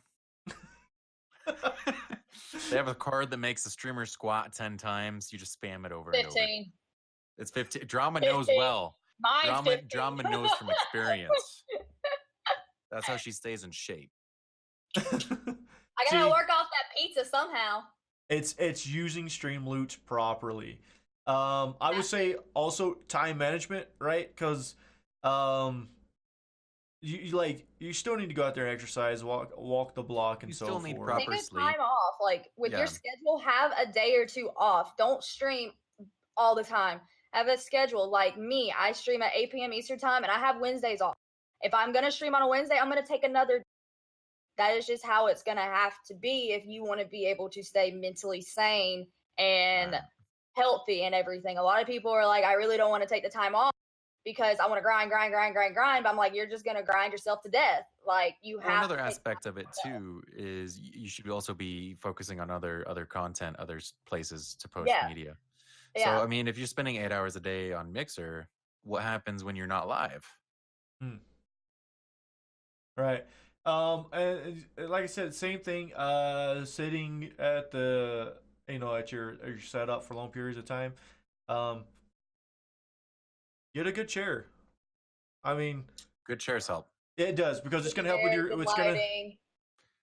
They have a card that makes the streamer squat 10 times. You just spam it over 15. and over. It's 15. Drama 15. knows well. Drama knows from experience. That's how she stays in shape. I gotta work off that pizza somehow. It's using Streamloots properly. I would say also time management, right? Because you still need to go out there and exercise, walk the block, and so forth. You still need proper sleep. Take a time off, like with your schedule. Have a day or two off. Don't stream all the time. Have a schedule. Like me, I stream at 8 p.m. Eastern time, and I have Wednesdays off. If I'm gonna stream on a Wednesday, I'm gonna take another. That is just how it's gonna have to be if you want to be able to stay mentally sane and healthy and everything. A lot of people are like, I really don't want to take the time off because I want to grind. But I'm like, you're just going to grind yourself to death. Like, you have another aspect of it too is you should also be focusing on other content, other places to post media. So, I mean, if you're spending 8 hours a day on Mixer, what happens when you're not live? Right. And like I said, same thing. Sitting at the at your setup for long periods of time. Um, get a good chair. I mean, Good chairs help. it does because it's Good gonna help with chair, your. good It's gonna lighting.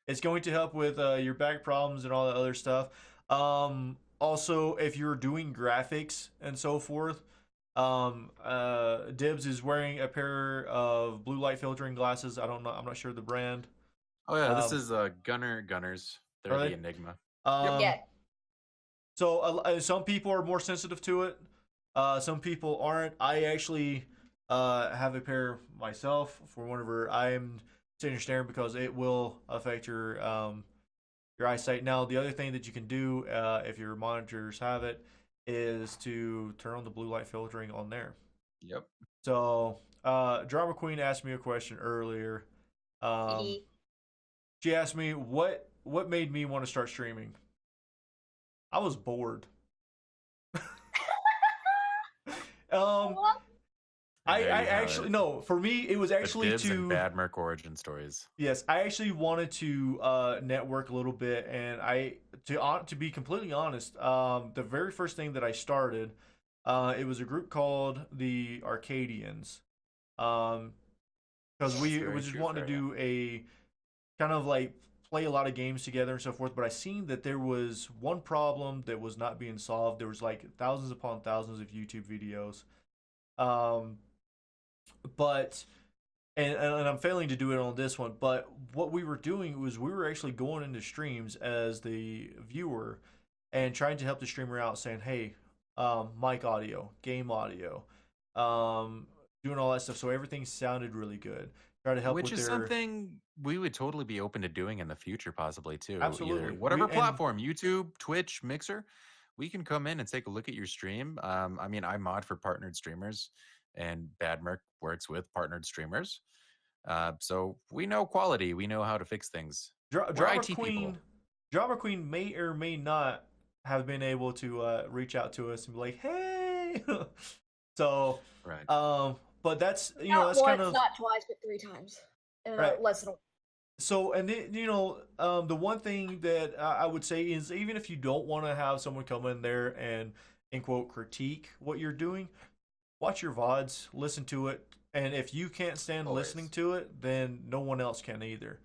It's going to help with your back problems and all that other stuff. Also, if you're doing graphics and so forth, Dibs is wearing a pair of blue light filtering glasses. I don't know. I'm not sure the brand. Oh yeah, this Um, is Gunners. They're are the they? Enigma. Yep. Um, Yeah. so some people are more sensitive to it. Some people aren't. I actually have a pair myself for whenever I'm sitting staring because it will affect your eyesight. Now, the other thing that you can do if your monitors have it is to turn on the blue light filtering on there. Yep. So, Drama Queen asked me a question earlier. Um, she asked me what made me want to start streaming. I was bored. um, And I there you have actually it. no. For me, it was The actually Dibs and to Bad Merc origin stories. yes. I actually wanted to network a little bit, and to be completely honest, the very first thing that I started, it was a group called the Arcadians, because That's we very just true, wanting to Faria. do a kind of like play a lot of games together and so forth. But I seen that there was one problem that was not being solved. There was like thousands upon thousands of YouTube videos, um, but and I'm failing to do it on this one, but what we were doing was we were actually going into streams as the viewer and trying to help the streamer out, saying, "Hey, mic audio, game audio, doing all that stuff." So everything sounded really good. Try to help Which with is their something we would totally be open to doing in the future, possibly too. Either absolutely. whatever platform, YouTube, Twitch, Mixer, we can come in and take a look at your stream. I mean, I mod for partnered streamers, and Bad Merc works with partnered streamers. So we know quality. We know how to fix things. We're Drama IT people. Queen, Drama Queen may or may not have been able to reach out to us and be like, "Hey." So, Right. but that's Not that's kind once, of not twice, but 3 times. right. Less than a So, and then, the one thing that I would say is even if you don't want to have someone come in there and in quote critique what you're doing, watch your VODs, listen to it, and if you can't stand listening Always. to it, then no one else can either.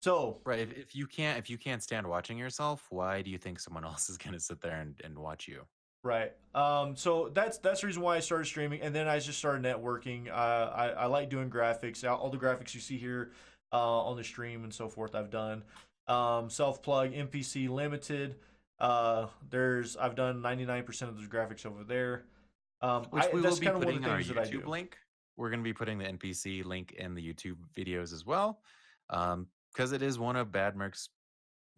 So, Right. If you can't stand watching yourself, why do you think someone else is gonna sit there and watch you? right. So that's the reason why I started streaming, and then I just started networking. I like doing graphics. All the graphics you see here on the stream and so forth, I've done. Self plug, NPC Limited. I've done 99% of those graphics over there. Which we will That's be kind of one of putting the in our things that I YouTube do. link. We're going to be putting the NPC link in the YouTube videos as well, because it is one of Bad Merc's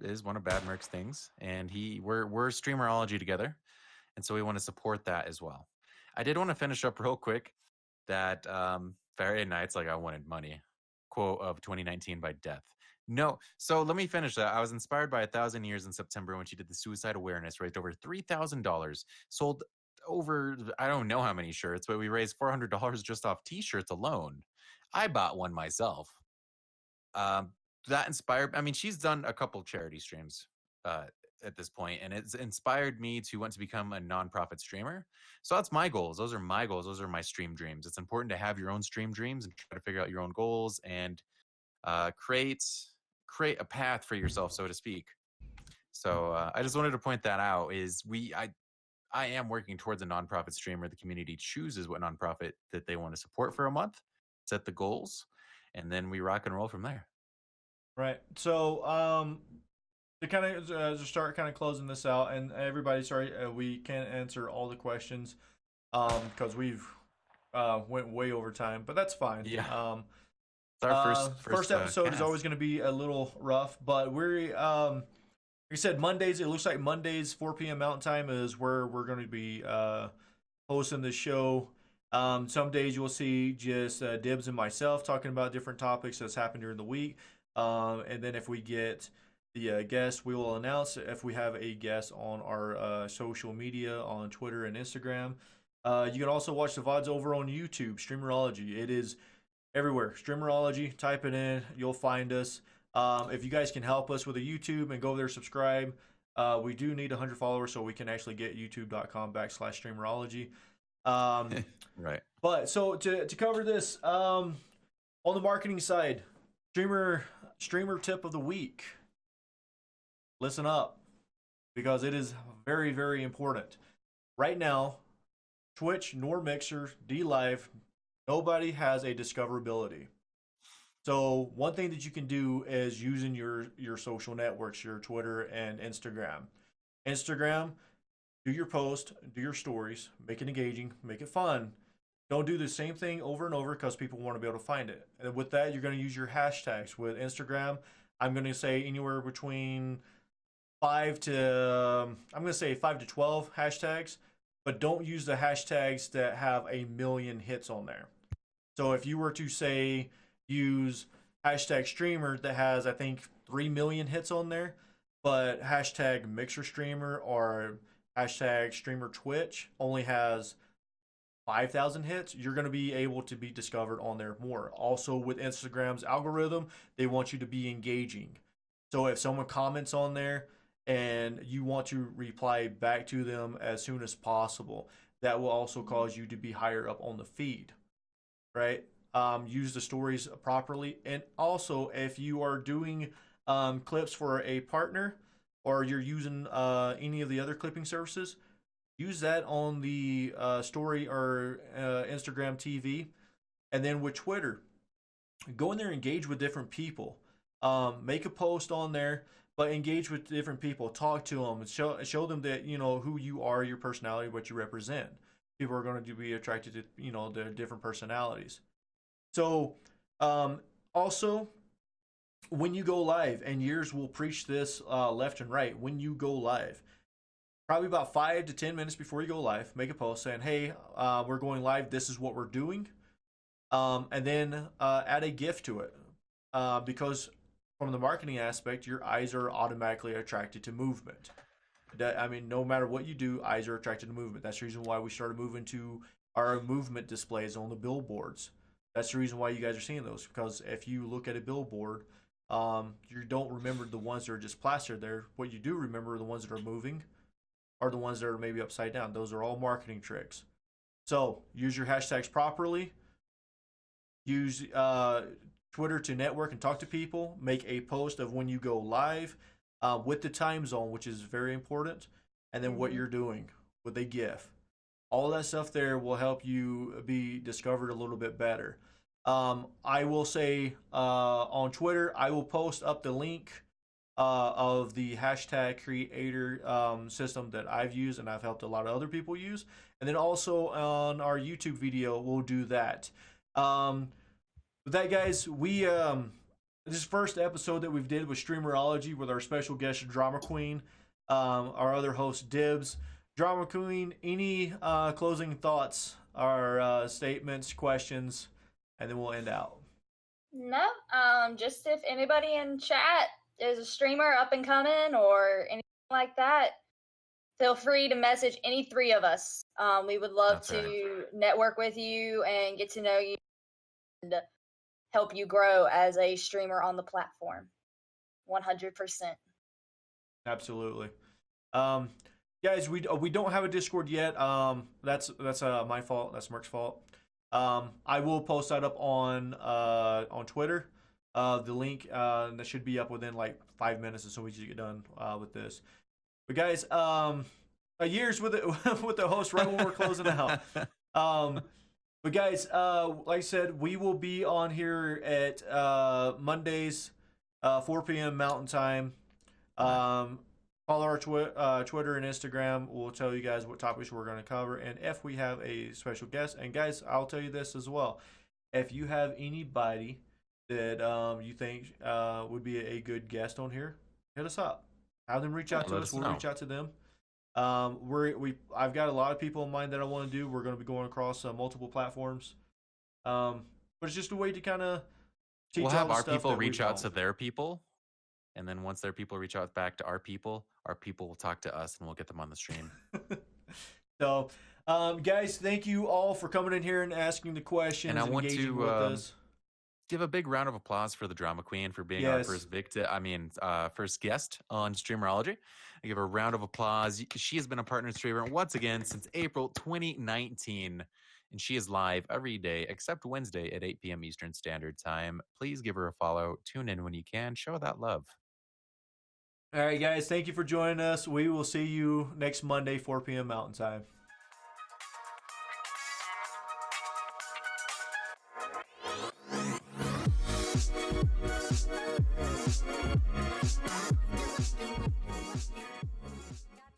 things, and we're Streamerology together, and so we want to support that as well. I did want to finish up real quick that Faraday Night's like I wanted money quote of 2019 by Death. No, so let me finish that. I was inspired by 1,000 Years in September when she did the suicide awareness, raised over $3,000, sold over I don't know how many shirts, but we raised $400 just off T-shirts alone. I bought one myself. Um, that inspired. I mean, she's done a couple charity streams at this point, and it's inspired me to want to become a nonprofit streamer. So that's my goals. Those are my goals. Those are my stream dreams. It's important to have your own stream dreams and try to figure out your own goals and create a path for yourself, so to speak. So I just wanted to point that out. I am working towards a nonprofit streamer. The community chooses what nonprofit that they want to support for a month, set the goals, and then we rock and roll from there. Right. So, to kind of just start kind of closing this out, and everybody, sorry, we can't answer all the questions, because we've went way over time, but that's fine. Yeah. It's our First episode is cast. always going to be a little rough, but we're like I said, Mondays. It looks like Mondays 4 p.m. Mountain Time is where we're going to be hosting the show. Some days you'll see just Dibs and myself talking about different topics that's happened during the week. And then if we get the guest, we will announce if we have a guest on our social media on Twitter and Instagram. You can also watch the VODs over on YouTube, Streamerology. It is everywhere. Streamerology, type it in, you'll find us. If you guys can help us with a YouTube and go there, subscribe. We do need 100 followers so we can actually get youtube.com/streamerology. Right. But so to cover this, on the marketing side, streamer tip of the week. Listen up, because it is very, very important. Right now, Twitch nor Mixer, DLive, nobody has a discoverability. So one thing that you can do is using your social networks, your Twitter and Instagram. Instagram, do your post, do your stories, make it engaging, make it fun. Don't do the same thing over and over because people want to be able to find it. And with that, you're going to use your hashtags. With Instagram, I'm going to say anywhere between 5 to 12 hashtags, but don't use the hashtags that have a million hits on there. So if you were to say use hashtag streamer that has, I think, 3 million hits on there, but hashtag mixer streamer or hashtag streamer Twitch only has 5,000 hits, you're going to be able to be discovered on there more. Also, with Instagram's algorithm, they want you to be engaging. So if someone comments on there and you want to reply back to them as soon as possible, that will also cause you to be higher up on the feed, right? Use the stories properly. And also, if you are doing clips for a partner or you're using any of the other clipping services, use that on the story or Instagram TV. And then with Twitter, go in there, engage with different people. Make a post on there, but engage with different people. Talk to them. Show them that, who you are, your personality, what you represent. People are going to be attracted to, the different personalities. So also, when you go live, and years will preach this left and right, when you go live, probably about 5 to 10 minutes before you go live, make a post saying, hey, we're going live, this is what we're doing. And then add a GIF to it. Because from the marketing aspect, your eyes are automatically attracted to movement. No matter what you do, eyes are attracted to movement. That's the reason why we started moving to our movement displays on the billboards. That's the reason why you guys are seeing those. Because if you look at a billboard, you don't remember the ones that are just plastered there. What you do remember are the ones that are moving, are the ones that are maybe upside down. Those are all marketing tricks. So use your hashtags properly. Use Twitter to network and talk to people. Make a post of when you go live with the time zone, which is very important, and then what you're doing with a GIF. All that stuff there will help you be discovered a little bit better. I will say on Twitter, I will post up the link of the hashtag creator system that I've used and I've helped a lot of other people use. And then also on our YouTube video, we'll do that. With that, guys, this first episode that we've did with Streamerology with our special guest, TheDramaQueen, our other host, Dibs. TheDramaQueen, any closing thoughts or statements, questions, and then we'll end out. No, just if anybody in chat is a streamer up and coming or anything like that, feel free to message any three of us. We would love to network with you and get to know you and help you grow as a streamer on the platform. 100%. Absolutely. Guys, we don't have a Discord yet. That's my fault. That's Merc's fault. I will post that up on Twitter. The link that should be up within like 5 minutes as soon as you get done with this. But guys, a year's with the host right when we're closing out. But guys, like I said, we will be on here at Mondays, 4 p.m. Mountain Time. Follow our Twitter and Instagram. We'll tell you guys what topics we're going to cover and if we have a special guest. And guys, I'll tell you this as well. If you have anybody that you think would be a good guest on here, hit us up. Have them reach out to us. We'll reach out to them. I've got a lot of people in mind that I want to do. We're going to be going across multiple platforms. But it's just a way to kind of teach we'll have our people reach out to their people. And then once their people reach out back to our people will talk to us and we'll get them on the stream. So, guys, thank you all for coming in here and asking the questions and engaging with us. give a big round of applause for the Drama Queen for being our first first guest on Streamerology. I give her a round of applause. She has been a partner streamer once again since April 2019, and she is live every day except Wednesday at 8 p.m. Eastern Standard Time. Please give her a follow. Tune in when you can. Show that love. All right, guys. Thank you for joining us. We will see you next Monday, 4 p.m. Mountain Time.